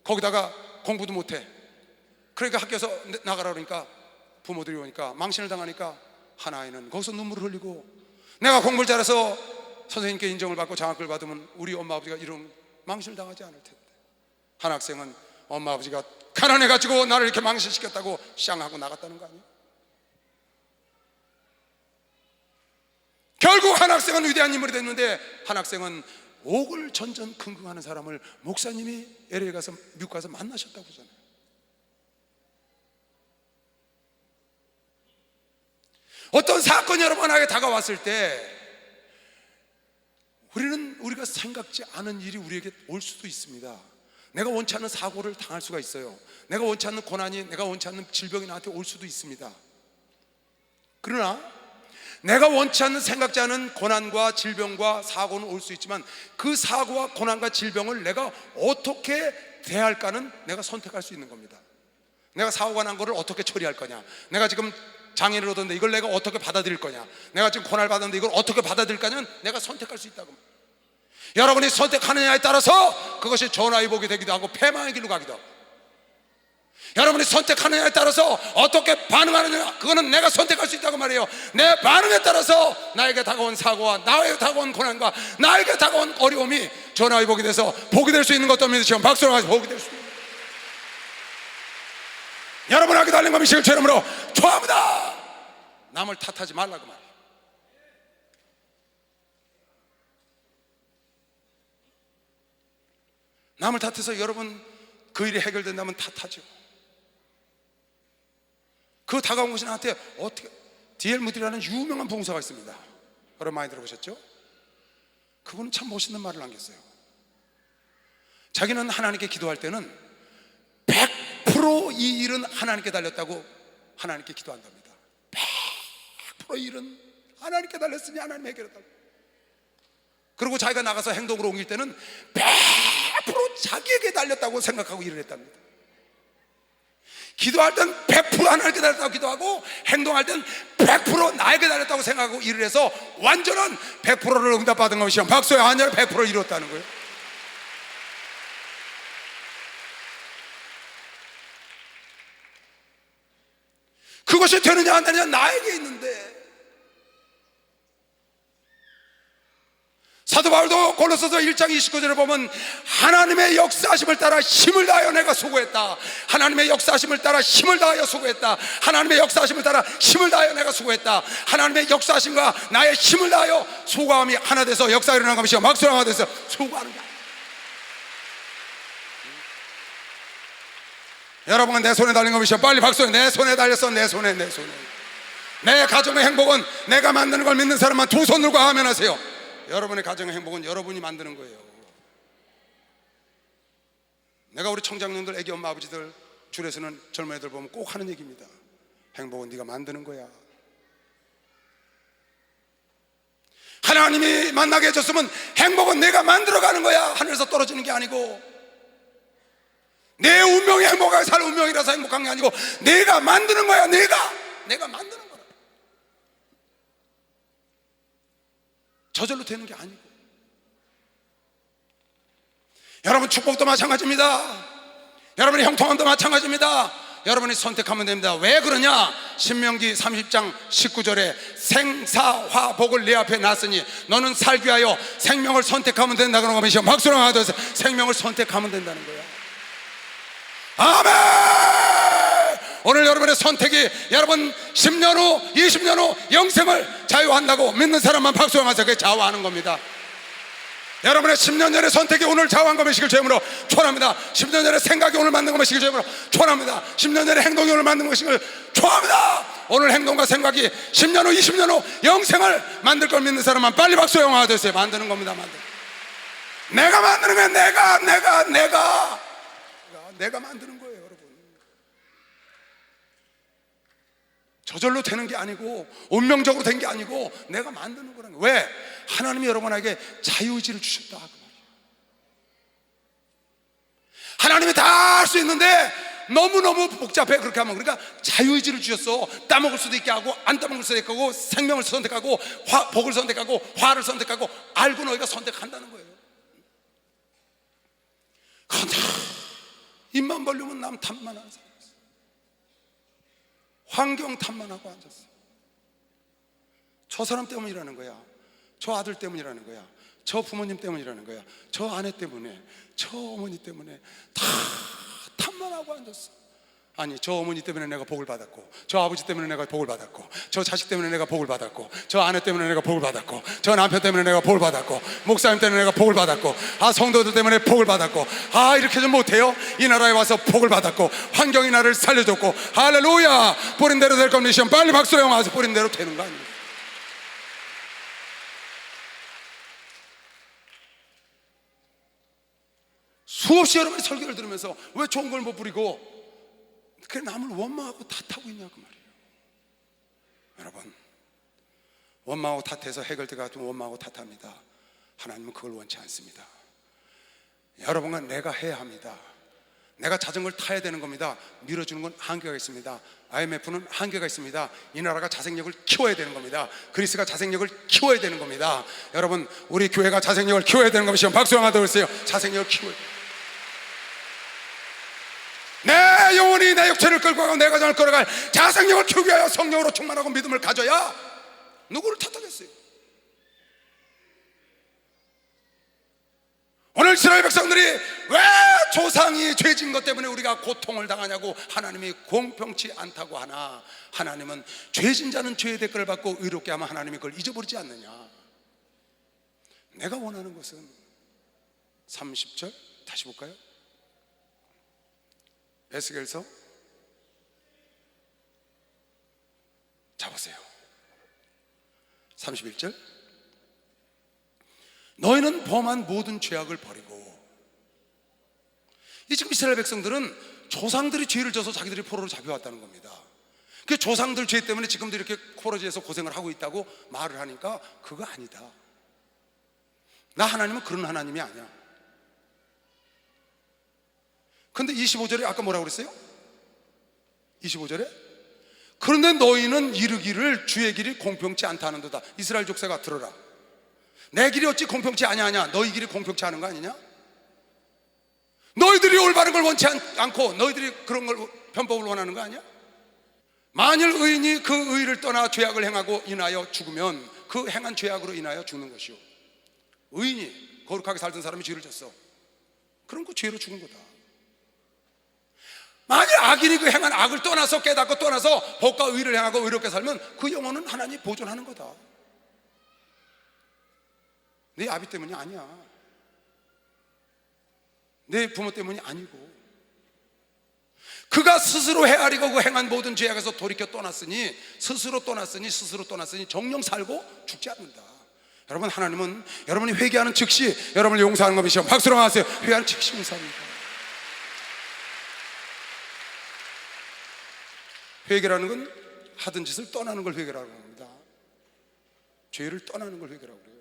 거기다가 공부도 못해. 그러니까 학교에서 나가라 그러니까 부모들이 오니까 망신을 당하니까 한 아이는 거기서 눈물을 흘리고, 내가 공부를 잘해서 선생님께 인정을 받고 장학금을 받으면 우리 엄마 아버지가 이런 망신을 당하지 않을 텐데, 한 학생은 엄마 아버지가 가난해가지고 나를 이렇게 망신시켰다고 쌍하고 나갔다는 거 아니에요? 결국 한 학생은 위대한 인물이 됐는데 한 학생은 옥을 전전긍긍하는 사람을 목사님이 LA 가서 미국 가서 만나셨다고 하잖아요. 어떤 사건이 여러분에게 다가왔을 때 우리가 생각지 않은 일이 우리에게 올 수도 있습니다. 내가 원치 않는 사고를 당할 수가 있어요. 내가 원치 않는 고난이, 내가 원치 않는 질병이 나한테 올 수도 있습니다. 그러나 내가 원치 않는, 생각지 않은 고난과 질병과 사고는 올 수 있지만 그 사고와 고난과 질병을 내가 어떻게 대할까는 내가 선택할 수 있는 겁니다. 내가 사고가 난 거를 어떻게 처리할 거냐, 내가 지금 장애를 얻었는데 이걸 내가 어떻게 받아들일 거냐, 내가 지금 고난을 받았는데 이걸 어떻게 받아들일 거냐는 내가 선택할 수 있다고. 여러분이 선택하느냐에 따라서 그것이 전화위복이 되기도 하고 패망의 길로 가기도 하고, 여러분이 선택하느냐에 따라서 어떻게 반응하느냐, 그거는 내가 선택할 수 있다고 말해요. 내 반응에 따라서 나에게 다가온 사고와 나에게 다가온 고난과 나에게 다가온 어려움이 전화위복이 돼서 복이 될 수 있는 것도 믿으시면 박수로 하시고 복이 될 수 있는. 여러분에게 달린 것 미식을 죄름으로 좋아합니다. 남을 탓하지 말라고 말이에요. 남을 탓해서 여러분 그 일이 해결된다면 탓하죠. 그 다가온 것이 나한테 어떻게, D.L. 무디라는 유명한 봉사가 있습니다. 여러분 많이 들어보셨죠? 그분은 참 멋있는 말을 남겼어요. 자기는 하나님께 기도할 때는 100% 이 일은 하나님께 달렸다고 하나님께 기도한답니다. 100% 이 일은 하나님께 달렸으니 하나님 해결했다고. 그리고 자기가 나가서 행동으로 옮길 때는 100% 자기에게 달렸다고 생각하고 일을 했답니다. 기도할 땐 100% 하나님께 달렸다고 기도하고, 행동할 땐 100% 나에게 달렸다고 생각하고 일을 해서 완전한 100%를 응답받은 것이요, 박수의 한열 100% 이뤘다는 거예요. 그것이 되느냐 안 되느냐 나에게 있는데, 사도 바울도 골로새서 1장 29절에 보면 하나님의 역사하심을 따라 힘을 다하여 내가 수고했다. 하나님의 역사하심을 따라 힘을 다하여 수고했다. 하나님의 역사하심을 따라 힘을 다하여 내가 수고했다. 하나님의 역사하심과 나의 힘을 다하여 수고함이 하나 돼서 역사가 일어난 것이요, 막수가 하나 돼서 수고하는 거야. 여러분은 내 손에 달린 것이요, 빨리 박수해. 내 손에 달렸어. 내 손에. 내 가정의 행복은 내가 만드는 걸 믿는 사람만 두 손 들고 아멘 하세요. 여러분의 가정의 행복은 여러분이 만드는 거예요. 내가 우리 청장님들, 애기 엄마 아버지들 줄에서는 젊은 애들 보면 꼭 하는 얘기입니다. 행복은 네가 만드는 거야. 하나님이 만나게 해줬으면 행복은 내가 만들어가는 거야. 하늘에서 떨어지는 게 아니고, 내 운명이 행복하게 살 운명이라서 행복한 게 아니고 내가 만드는 거야. 내가 만드는 거야. 저절로 되는 게 아니고. 여러분 축복도 마찬가지입니다. 여러분의 형통함도 마찬가지입니다. 여러분이 선택하면 됩니다. 왜 그러냐? 신명기 30장 19절에 생사화복을 내 앞에 놨으니 너는 살기 위하여 생명을 선택하면 된다는 것이요, 박수로 하면서 생명을 선택하면 된다는 거예요. 아멘! 오늘 여러분의 선택이 여러분 10년 후, 20년 후 영생을 자유한다고 믿는 사람만 박수하면서 그게 좌우하는 겁니다. 여러분의 10년 전의 선택이 오늘 좌우한 것이길 주님으로 축원합니다. 10년 전의 생각이 오늘 만든 것이길 주님으로 축원합니다. 10년 전의 행동이 오늘 만든 것이길 축원합니다. 오늘 행동과 생각이 10년 후, 20년 후 영생을 만들 걸 믿는 사람만 빨리 박수 영화가 됐어요. 만드는 겁니다. 내가 만드는 거야. 내가 만드는 거예요. 여러분, 저절로 되는 게 아니고 운명적으로 된 게 아니고 내가 만드는 거라는 거예요. 왜? 하나님이 여러분에게 자유의지를 주셨다 그 말이에요. 하나님이 다 할 수 있는데 너무너무 복잡해. 그렇게 하면, 그러니까 자유의지를 주셨어. 따먹을 수도 있게 하고 안 따먹을 수도 있게 하고, 생명을 선택하고 복을 선택하고 화를 선택하고, 알고 너희가 선택한다는 거예요. 그런데 입만 벌리면 남 탓만 하는 사람, 환경 탓만 하고 앉았어. 저 사람 때문이라는 거야. 저 아들 때문이라는 거야. 저 부모님 때문이라는 거야. 저 아내 때문에, 저 어머니 때문에 다 탓만 하고 앉았어. 아니, 저 어머니 때문에 내가 복을 받았고, 저 아버지 때문에 내가 복을 받았고, 저 자식 때문에 내가 복을 받았고, 저 아내 때문에 내가 복을 받았고, 저 남편 때문에 내가 복을 받았고, 목사님 때문에 내가 복을 받았고, 성도들 때문에 복을 받았고, 이렇게 좀 못해요? 이 나라에 와서 복을 받았고, 환경이 나를 살려줬고, 할렐루야! 뿌린 대로 될 겁니다. 빨리 박수로 영화서 뿌린 대로 되는 거 아닙니까? 수없이 여러분의 설교를 들으면서 왜 좋은 걸 못 부리고 그래 남을 원망하고 탓하고 있냐 그 말이에요. 여러분, 원망하고 탓해서 해결되가 같으면 원망하고 탓합니다. 하나님은 그걸 원치 않습니다. 여러분과 내가 해야 합니다. 내가 자전거를 타야 되는 겁니다. 밀어주는 건 한계가 있습니다. IMF는 한계가 있습니다. 이 나라가 자생력을 키워야 되는 겁니다. 그리스가 자생력을 키워야 되는 겁니다. 여러분, 우리 교회가 자생력을 키워야 되는 것이요, 박수 한번 더 주세요. 자생력을 키워야 돼요. 내 영혼이 내 육체를 끌고 가고 내 가정을 끌어갈 자생력을 키우기 위하여 성령으로 충만하고 믿음을 가져야 누구를 탓하겠어요? 오늘 이스라엘 백성들이 왜 조상이 죄진 것 때문에 우리가 고통을 당하냐고 하나님이 공평치 않다고 하나, 하나님은 죄진 자는 죄의 대가를 받고 의롭게 하면 하나님이 그걸 잊어버리지 않느냐. 내가 원하는 것은 30절 다시 볼까요? 에스겔서 잡으세요. 31절, 너희는 범한 모든 죄악을 버리고. 이 지금 이스라엘 백성들은 조상들이 죄를 져서 자기들이 포로로 잡혀왔다는 겁니다. 그 조상들 죄 때문에 지금도 이렇게 포로지에서 고생을 하고 있다고 말을 하니까 그거 아니다. 나 하나님은 그런 하나님이 아니야. 근데 25절에 아까 뭐라고 그랬어요? 25절에 그런데 너희는 이르기를 주의 길이 공평치 않다 하는도다. 이스라엘 족쇄가 들어라. 내 길이 어찌 공평치 아니하냐? 너희 길이 공평치 않은 거 아니냐? 너희들이 올바른 걸 원치 않고 너희들이 그런 걸 편법을 원하는 거 아니야? 만일 의인이 그 의를 떠나 죄악을 행하고 인하여 죽으면 그 행한 죄악으로 인하여 죽는 것이요, 의인이 거룩하게 살던 사람이 죄를 졌어. 그럼 그 죄로 죽은 거다. 만일 악인이 그 행한 악을 떠나서 깨닫고 떠나서 복과 의를 행하고 의롭게 살면 그 영혼은 하나님이 보존하는 거다. 내 아비 때문이 아니야. 내 부모 때문이 아니고, 그가 스스로 헤아리고 그 행한 모든 죄악에서 돌이켜 떠났으니 스스로 떠났으니 정령 살고 죽지 않는다. 여러분, 하나님은 여러분이 회개하는 즉시 여러분을 용서하는 것이죠. 박수로 하세요. 회개하는 즉시 용서합니다. 회개라는 건 하던 짓을 떠나는 걸 회개라고 합니다. 죄를 떠나는 걸 회개라고 그래요.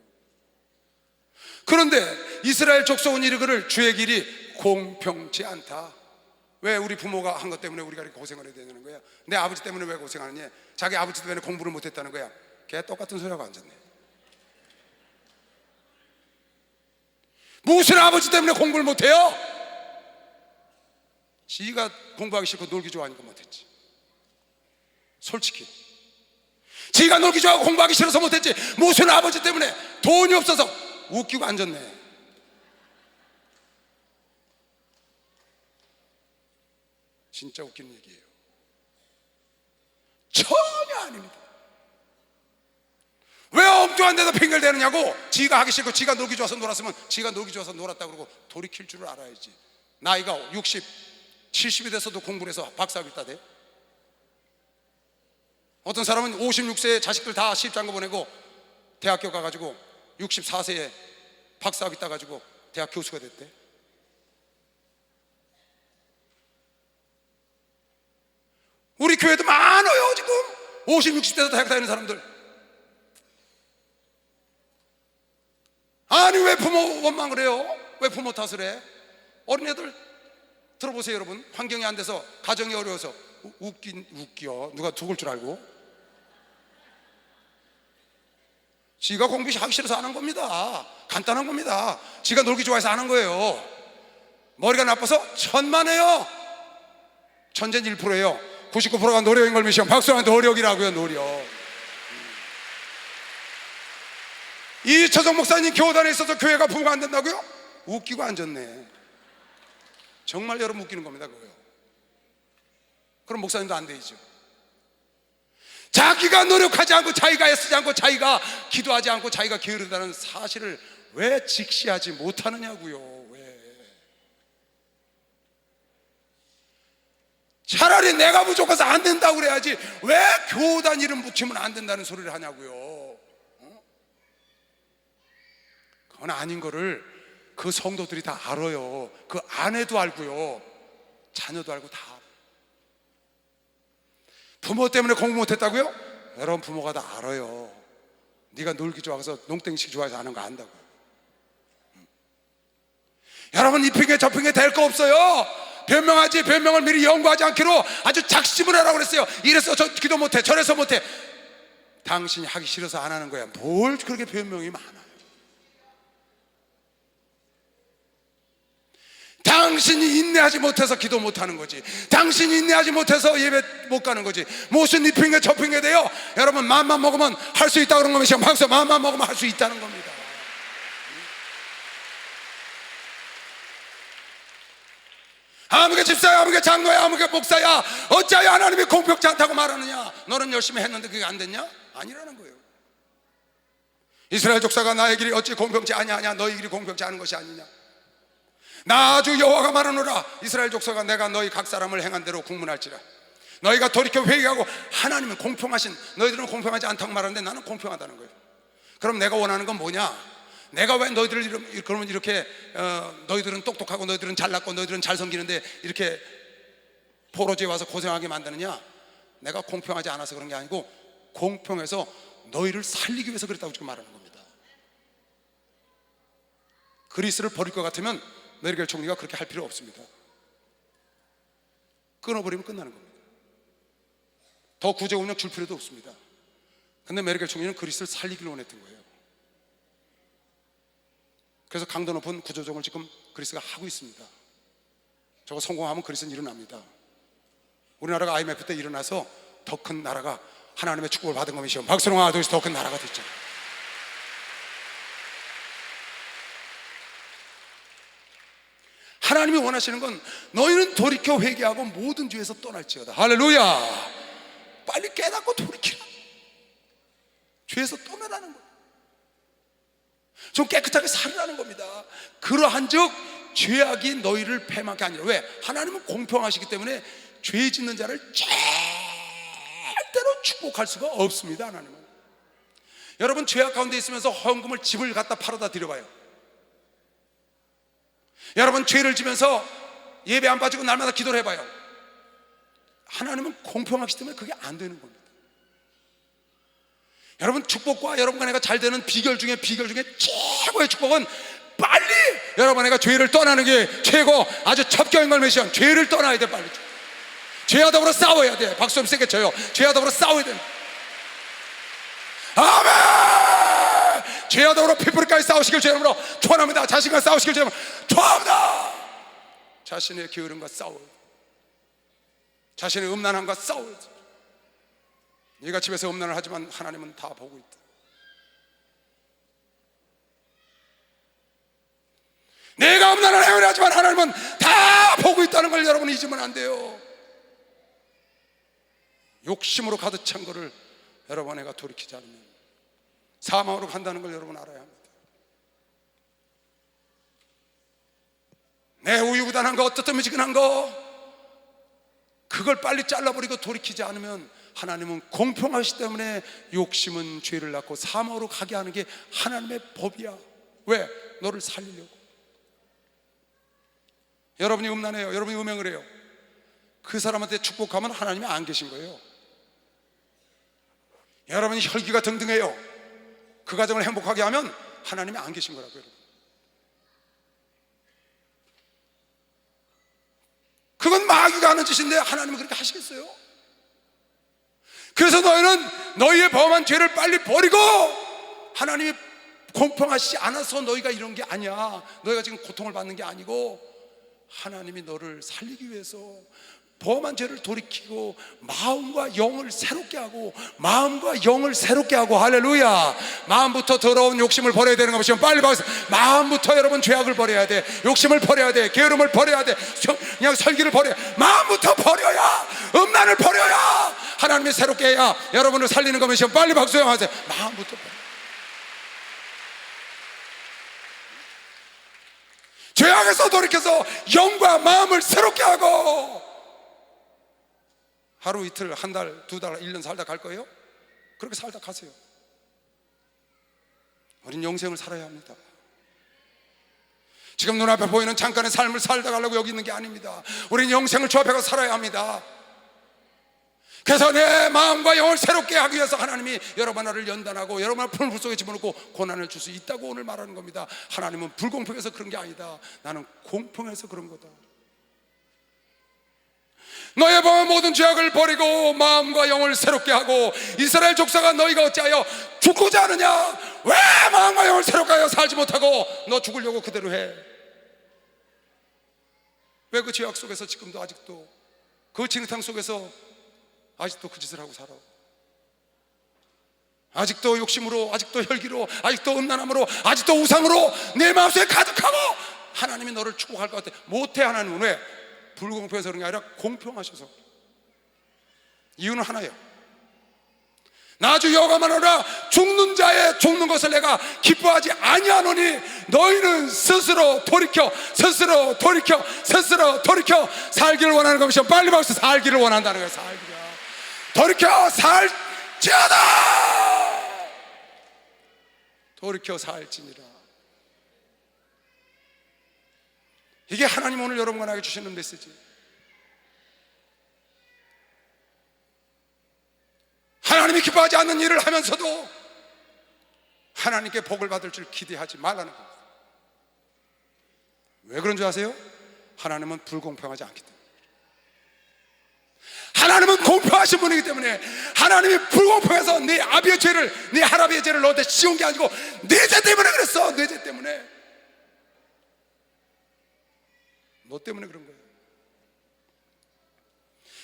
그런데 이스라엘 족속은 이르기를 주의 길이 공평치 않다. 왜 우리 부모가 한 것 때문에 우리가 이렇게 고생을 해야 되는 거야? 내 아버지 때문에 왜 고생하느냐? 자기 아버지 때문에 공부를 못했다는 거야. 걔 똑같은 소리하고 앉았네. 무슨 아버지 때문에 공부를 못해요? 지가 공부하기 싫고 놀기 좋아하니까 못했지. 솔직히 지가 놀기 좋아하고 공부하기 싫어서 못했지, 무슨 아버지 때문에 돈이 없어서 웃기고 앉았네. 진짜 웃기는 얘기예요. 전혀 아닙니다. 왜 엉뚱한 데다 핑계를 대느냐고. 지가 하기 싫고 지가 놀기 좋아서 놀았으면 지가 놀기 좋아서 놀았다 그러고 돌이킬 줄을 알아야지. 나이가 60, 70이 돼서도 공부를 해서 박사학위 따대. 어떤 사람은 56세에 자식들 다 시집장가 보내고 대학교 가가지고 64세에 박사학위 따가지고 대학 교수가 됐대. 우리 교회도 많아요 지금. 50, 60대에서 대학 다니는 사람들. 아니 왜 부모 원망을 해요? 왜 부모 탓을 해? 어린애들 들어보세요 여러분. 환경이 안 돼서, 가정이 어려워서 웃겨. 누가 죽을 줄 알고. 지가 공부하기 싫어서 안 한 겁니다. 간단한 겁니다. 지가 놀기 좋아해서 안 한 거예요. 머리가 나빠서 천만에요. 천재는 1%예요 99%가 노력인 걸 미시면 박수하면 노력이라고요. 노력. 이처정 목사님 교단에 있어서 교회가 부흥 안 된다고요? 웃기고 앉았네. 정말 여러분 웃기는 겁니다 그거요. 그럼 목사님도 안 되죠. 자기가 노력하지 않고, 자기가 애쓰지 않고, 자기가 기도하지 않고, 자기가 게으르다는 사실을 왜 직시하지 못하느냐고요. 왜? 차라리 내가 부족해서 안 된다고 그래야지 왜 교단 이름 붙이면 안 된다는 소리를 하냐고요. 그건 아닌 거를 그 성도들이 다 알아요. 그 아내도 알고요, 자녀도 알고 다 알아요. 부모 때문에 공부 못했다고요? 여러분 부모가 다 알아요. 네가 놀기 좋아해서 농땡식 좋아해서 하는 거 안다고. 여러분 이 핑계 저 핑계 될 거 없어요. 변명하지, 변명을 미리 연구하지 않기로 아주 작심을 하라고 그랬어요. 이래서 저 기도 못해, 저래서 못해. 당신이 하기 싫어서 안 하는 거야. 뭘 그렇게 변명이 많아요. 당신이 인내하지 못해서 기도 못하는 거지. 당신이 인내하지 못해서 예배 못 가는 거지. 무슨 이 핑계 저 핑계 돼요. 여러분 마음만 먹으면 할 수 있다 그런 겁니다. 박수. 마음만 먹으면 할 수 있다는 겁니다. 아무개 집사야, 아무개 장로야, 아무개 목사야, 어찌하여 하나님이 공평치 않다고 말하느냐? 너는 열심히 했는데 그게 안 됐냐? 아니라는 거예요. 이스라엘 족사가 나의 길이 어찌 공평치 아니하냐? 너희 길이 공평치 않은 것이 아니냐? 나 주 여호와가 말하노라. 이스라엘 족사가 내가 너희 각 사람을 행한 대로 국문할지라. 너희가 돌이켜 회개하고, 하나님은 공평하신, 너희들은 공평하지 않다고 말하는데 나는 공평하다는 거예요. 그럼 내가 원하는 건 뭐냐? 내가 왜 너희들을 그러면 이렇게 너희들은 똑똑하고 너희들은 잘났고 너희들은 잘 섬기는데 이렇게 포로지에 와서 고생하게 만드느냐? 내가 공평하지 않아서 그런 게 아니고 공평해서 너희를 살리기 위해서 그랬다고 지금 말하는 겁니다. 그리스를 버릴 것 같으면 메르켈 총리가 그렇게 할 필요 없습니다. 끊어버리면 끝나는 겁니다. 더 구제 운영 줄 필요도 없습니다. 근데 메르켈 총리는 그리스를 살리기를 원했던 거예요. 그래서 강도 높은 구조조정을 지금 그리스가 하고 있습니다. 저거 성공하면 그리스는 일어납니다. 우리나라가 IMF 때 일어나서 더 큰 나라가 하나님의 축복을 받은 것이요, 박수롱아 도시 더 큰 나라가 됐죠. 하나님이 원하시는 건 너희는 돌이켜 회개하고 모든 죄에서 떠날지어다. 할렐루야. 빨리 깨닫고 돌이키라. 죄에서 떠나라는 거예요. 좀 깨끗하게 살으라는 겁니다. 그러한 즉 죄악이 너희를 패망케 하니라. 왜? 하나님은 공평하시기 때문에 죄 짓는 자를 절대로 축복할 수가 없습니다. 하나님은. 여러분, 죄악 가운데 있으면서 헌금을 집을 갖다 팔아다 드려봐요. 여러분, 죄를 지면서 예배 안 빠지고 날마다 기도를 해봐요. 하나님은 공평하기 때문에 그게 안 되는 겁니다. 여러분, 축복과 여러분과 내가 잘 되는 비결 중에 최고의 축복은 빨리 여러분 내가 죄를 떠나는 게 최고, 아주 첩경인 걸 메시면 죄를 떠나야 돼. 빨리 죄와 더불어 싸워야 돼. 박수 좀 세게 쳐요. 죄와 더불어 싸워야 돼. 아멘. 죄와 더불어 피부까지 싸우시길 주님으로 축원합니다. 자신과 싸우시길 주님으로 축원합니다. 자신의 게으름과 싸워요. 자신의 음란함과 싸워요. 네가 집에서 음란을 하지만 하나님은 다 보고 있다. 내가 음란을 해오려하지만 하나님은 다 보고 있다는 걸 여러분 잊으면 안 돼요. 욕심으로 가득 찬 거를 여러분 내가 돌이키지 않으면 사망으로 간다는 걸 여러분 알아야 합니다. 내 우유부단한 거, 뜨뜻미지근한 거, 그걸 빨리 잘라버리고 돌이키지 않으면 하나님은 공평하시기 때문에 욕심은 죄를 낳고 사망으로 가게 하는 게 하나님의 법이야. 왜? 너를 살리려고. 여러분이 음란해요, 여러분이 음행을 해요. 그 사람한테 축복하면 하나님이 안 계신 거예요. 여러분이 혈기가 등등해요. 그 가정을 행복하게 하면 하나님이 안 계신 거라고요. 그건 마귀가 하는 짓인데 하나님은 그렇게 하시겠어요? 그래서 너희는 너희의 범한 죄를 빨리 버리고, 하나님이 공평하시지 않아서 너희가 이런 게 아니야. 너희가 지금 고통을 받는 게 아니고 하나님이 너를 살리기 위해서 범한 죄를 돌이키고 마음과 영을 새롭게 하고, 마음과 영을 새롭게 하고, 할렐루야. 마음부터 더러운 욕심을 버려야 되는 것이면 빨리 봐주세요. 마음부터 여러분 죄악을 버려야 돼. 욕심을 버려야 돼. 게으름을 버려야 돼. 그냥 설기를 버려야 돼. 마음부터 버려야, 음란을 버려야 하나님이 새롭게 해야 여러분을 살리는 것이면 빨리 박수영하세요. 마음부터 버려. 죄악에서 돌이켜서 영과 마음을 새롭게 하고, 하루 이틀, 한 달, 두 달, 1년 살다 갈 거예요? 그렇게 살다 가세요. 우린 영생을 살아야 합니다. 지금 눈앞에 보이는 잠깐의 삶을 살다 가려고 여기 있는 게 아닙니다. 우린 영생을 주 앞에 가서 살아야 합니다. 그래서 내 마음과 영을 새롭게 하기 위해서 하나님이 여러분 나를 연단하고 여러분을 풀 속에 집어넣고 고난을 줄 수 있다고 오늘 말하는 겁니다. 하나님은 불공평해서 그런 게 아니다. 나는 공평해서 그런 거다. 너의 범한 모든 죄악을 버리고 마음과 영을 새롭게 하고, 이스라엘 족사가 너희가 어찌하여 죽고자 하느냐? 왜 마음과 영을 새롭게 하여 살지 못하고 너 죽으려고 그대로 해? 왜 그 죄악 속에서 지금도 아직도 그 진흙탕 속에서 아직도 그 짓을 하고 살아? 아직도 욕심으로, 아직도 혈기로, 아직도 음란함으로, 아직도 우상으로 내 마음속에 가득하고 하나님이 너를 축복할 것 같아. 못해. 하나님은 왜? 불공평해서 그런 게 아니라 공평하셔서. 이유는 하나예요. 나 주 여호와만으로라 죽는 자의 죽는 것을 내가 기뻐하지 아니하노니 너희는 스스로 돌이켜 살기를 원하는 것이요. 빨리 박수. 살기를 원한다는 거예요. 살기를. 돌이켜 살지어다. 돌이켜 살지니라. 이게 하나님 오늘 여러분에게 주시는 메시지. 하나님이 기뻐하지 않는 일을 하면서도 하나님께 복을 받을 줄 기대하지 말라는 겁니다. 왜 그런 줄 아세요? 하나님은 불공평하지 않기 때문에. 하나님은 공평하신 분이기 때문에. 하나님이 불공평해서 네 아비의 죄를, 네 할아비의 죄를 너한테 씌운 게 아니고 내 죄 때문에 그랬어. 내 죄 때문에. 너 때문에 그런 거예요.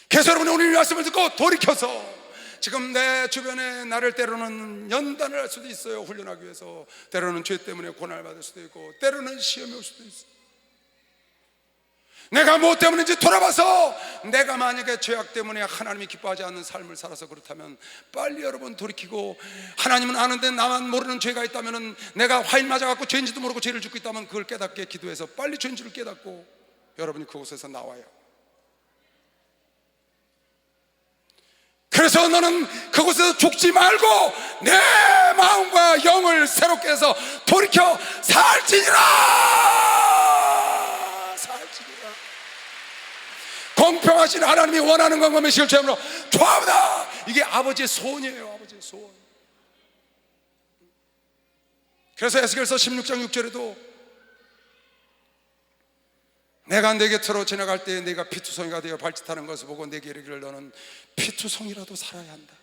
그래서 여러분이 오늘 이 말씀을 듣고 돌이켜서, 지금 내 주변에 나를 때로는 연단을 할 수도 있어요. 훈련하기 위해서. 때로는 죄 때문에 고난을 받을 수도 있고, 때로는 시험이 올 수도 있어요. 내가 뭐 때문인지 돌아봐서, 내가 만약에 죄악 때문에 하나님이 기뻐하지 않는 삶을 살아서 그렇다면 빨리 여러분 돌이키고, 하나님은 아는데 나만 모르는 죄가 있다면, 내가 화인 맞아갖고 죄인지도 모르고 죄를 짓고 있다면 그걸 깨닫게 기도해서 빨리 죄인지를 깨닫고 여러분이 그곳에서 나와요. 그래서 너는 그곳에서 죽지 말고 내 마음과 영을 새롭게 해서 돌이켜 살지니라. 살지니라. 공평하신 하나님이 원하는 건가 메시를 제함으로 좋아합니다. 이게 아버지의 소원이에요. 아버지의 소원. 그래서 에스겔서 16장 6절에도 내가 내 곁으로 지나갈 때 내가 피투성이가 되어 발짓하는 것을 보고 내게 이르기를 너는 피투성이라도 살아야 한다.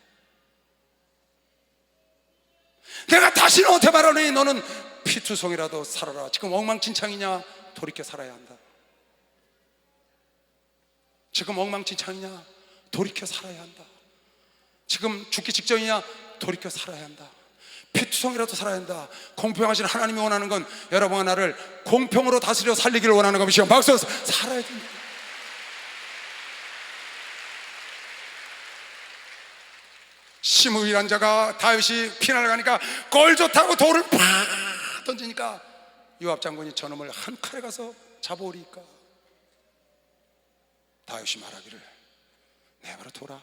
내가 다시 너한테 말하노니 너는 피투성이라도 살아라. 지금 엉망진창이냐? 돌이켜 살아야 한다. 지금 엉망진창이냐? 돌이켜 살아야 한다. 지금 죽기 직전이냐? 돌이켜 살아야 한다. 피투성이라도 살아야 한다. 공평하신 하나님이 원하는 건 여러분과 나를 공평으로 다스려 살리기를 원하는 것이요. 박수. 살아야 된다. 시므이란 자가 다윗이 피난을 가니까 꼴 좋다고 돌을 팍 던지니까 요압 장군이 저놈을 한 칼에 가서 잡아오리까. 다윗이 말하기를 내버려 둬라.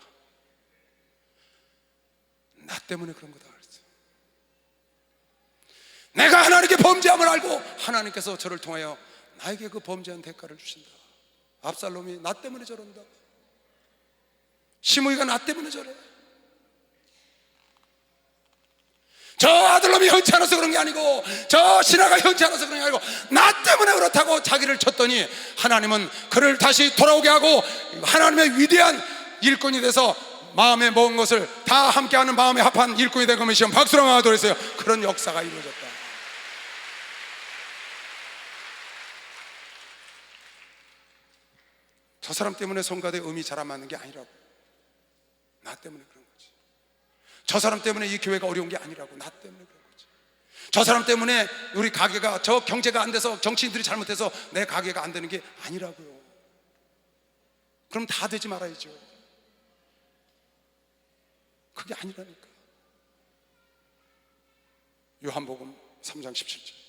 나 때문에 그런 거다. 내가 하나님께 범죄함을 알고 하나님께서 저를 통하여 나에게 그 범죄한 대가를 주신다. 압살롬이 나 때문에 저런다. 시므이가 나 때문에 저래. 저 아들놈이 현치 않아서 그런 게 아니고, 저 신하가 현치 않아서 그런 게 아니고 나 때문에 그렇다고 자기를 쳤더니 하나님은 그를 다시 돌아오게 하고 하나님의 위대한 일꾼이 돼서 마음에 먹은 것을 다 함께하는 마음에 합한 일꾼이 된 것이면 박수로 하도록 했어요. 그런 역사가 이루어졌다. 저 사람 때문에 성가대 음이 잘 안 맞는 게 아니라고. 나 때문에 그런 거지. 저 사람 때문에 이 교회가 어려운 게 아니라고. 나 때문에 그런 거지. 저 사람 때문에 우리 가게가, 저 경제가 안 돼서 정치인들이 잘못해서 내 가게가 안 되는 게 아니라고요. 그럼 다 되지 말아야죠. 그게 아니라니까. 요한복음 3장 17절.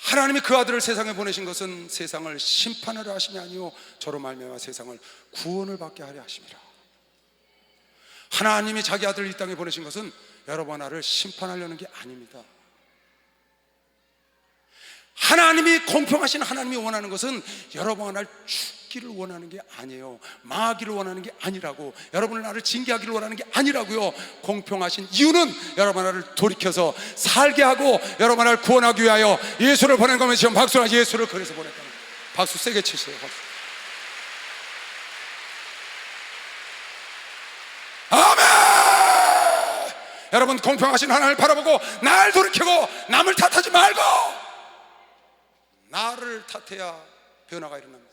하나님이 그 아들을 세상에 보내신 것은 세상을 심판하려 하심이 아니요 저로 말미암아 세상을 구원을 받게 하려 하심이라. 하나님이 자기 아들을 이 땅에 보내신 것은 여러분 나를 심판하려는 게 아닙니다. 하나님이 공평하신 하나님이 원하는 것은 여러분과 나를 죽기를 원하는 게 아니에요. 망하기를 원하는 게 아니라고. 여러분을 나를 징계하기를 원하는 게 아니라고요. 공평하신 이유는 여러분 나를 돌이켜서 살게 하고 여러분 나를 구원하기 위하여 예수를 보낸 거면 지금 박수나 예수를 그래서 보냈다. 박수 세게 치세요. 박수. 아멘. 여러분 공평하신 하나님을 바라보고 날 돌이키고 남을 탓하지 말고 나를 탓해야 변화가 일어납니다.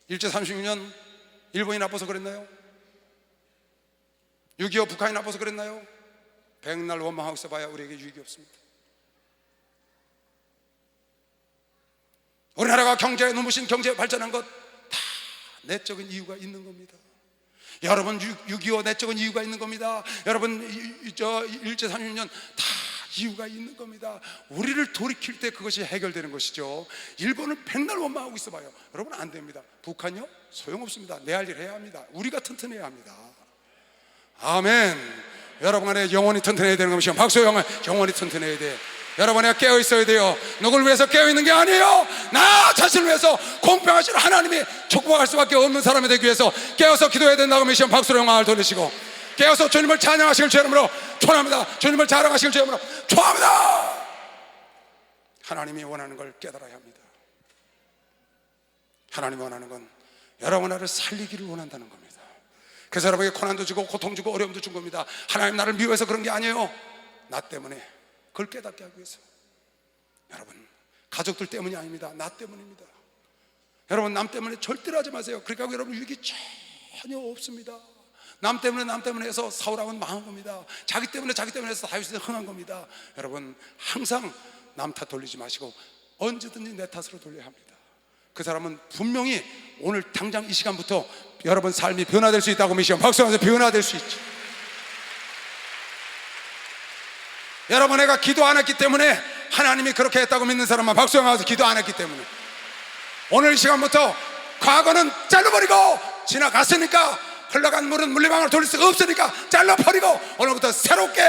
일제 36년 일본이 나빠서 그랬나요? 6.25 북한이 나빠서 그랬나요? 백날 원망하고 있어봐야 우리에게 유익이 없습니다. 우리나라가 경제에 눈부신 경제에 발전한 것 다 내적인 이유가 있는 겁니다. 여러분 6.25 내적인 이유가 있는 겁니다. 여러분 일제산유년 다 이유가 있는 겁니다. 우리를 돌이킬 때 그것이 해결되는 것이죠. 일본은 백날 원망하고 있어봐요. 여러분 안 됩니다. 북한요? 소용없습니다. 내 할 일 해야 합니다. 우리가 튼튼해야 합니다. 아멘. 여러분 안에 영혼이 튼튼해야 되는 것이요. 박수 영혼이 튼튼해야 돼. 여러분 안에 깨어 있어야 돼요. 누굴 위해서 깨어 있는 게 아니에요. 나 자신을 위해서 공평하신 하나님이 축복할 수밖에 없는 사람이 되기 위해서 깨어서 기도해야 된다고 미션 박수로 영광을 돌리시고 깨어서 주님을 찬양하시길 주 이름으로 축원합니다. 주님을 자랑하시길 주 이름으로 축원합니다. 하나님이 원하는 걸 깨달아야 합니다. 하나님이 원하는 건 여러분 나를 살리기를 원한다는 겁니다. 그래서 여러분에게 고난도 주고 고통 주고 어려움도 준 겁니다. 하나님 나를 미워해서 그런 게 아니에요. 나 때문에 그걸 깨닫게 하기 위해서. 여러분 가족들 때문이 아닙니다. 나 때문입니다. 여러분 남 때문에 절대로 하지 마세요. 그러니까 여러분 유익이 전혀 없습니다. 남 때문에 해서 사울왕은 망한 겁니다. 자기 때문에 해서 다윗은 흥한 겁니다. 여러분 항상 남 탓 돌리지 마시고 언제든지 내 탓으로 돌려야 합니다. 그 사람은 분명히 오늘 당장 이 시간부터 여러분 삶이 변화될 수 있다고 미션 박수하면서 변화될 수 있죠. 여러분 내가 기도 안 했기 때문에 하나님이 그렇게 했다고 믿는 사람만 박수하면서 기도 안 했기 때문에 오늘 이 시간부터 과거는 잘라버리고 지나갔으니까 흘러간 물은 물리방울 돌릴 수 없으니까 잘라버리고 오늘부터 새롭게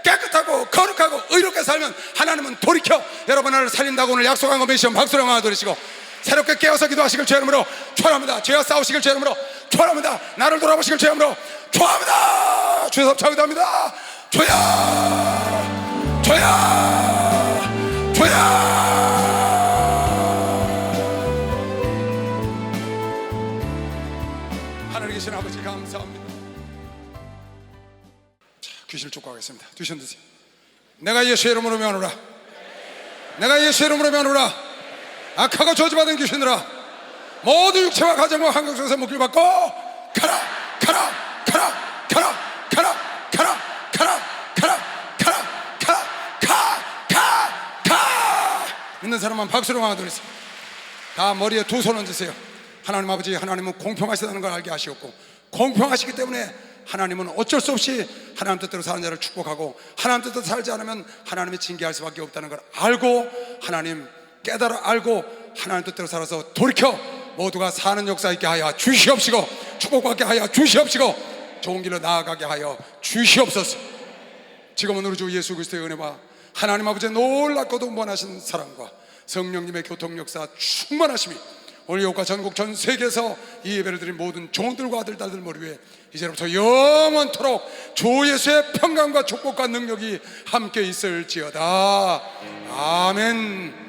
깨끗하고 거룩하고 의롭게 살면 하나님은 돌이켜 여러분을 살린다고 오늘 약속한 거 미션 박수로 영광을 돌리시고 새롭게 깨어서 기도하시길 주 이름으로 축원합니다. 죄와 싸우시길 주 이름으로 축원합니다. 나를 돌아보시길 주 이름으로 축원합니다. 주여 섭차 기도합니다. 주여 주여 주여 하늘에 계신 아버지 감사합니다. 자, 귀신을 쫓아가겠습니다. 두 손 드세요. 내가 예수의 이름으로 면하노라. 내가 예수의 이름으로 면하노라. 악하고 저주받은 귀신들아 모두 육체와 가정과 환경 속에서 묶일 받고 가라 가라 가라 가라 가라 가라 가라 가라 가라 가 있는 사람만 박수로 강하도록 다 머리에 두 손 얹으세요. 하나님 아버지 하나님은 공평하시다는 걸 알게 하시었고 공평하시기 때문에 하나님은 어쩔 수 없이 하나님 뜻대로 사는 자를 축복하고 하나님 뜻대로 살지 않으면 하나님이 징계할 수밖에 없다는 걸 알고 하나님 깨달아 알고 하나님 뜻대로 살아서 돌이켜 모두가 사는 역사 있게 하여 주시옵시고 축복받게 하여 주시옵시고 좋은 길로 나아가게 하여 주시옵소서. 지금은 우리 주 예수 그리스도의 은혜와 하나님 아버지의 놀랍고도 무한하신 사랑과 성령님의 교통 역사 충만하심이 오늘 이곳과 전국 전 세계에서 이 예배를 드린 모든 종들과 아들 딸들 머리 위에 이제부터 영원토록 주 예수의 평강과 축복과 능력이 함께 있을지어다. 아멘.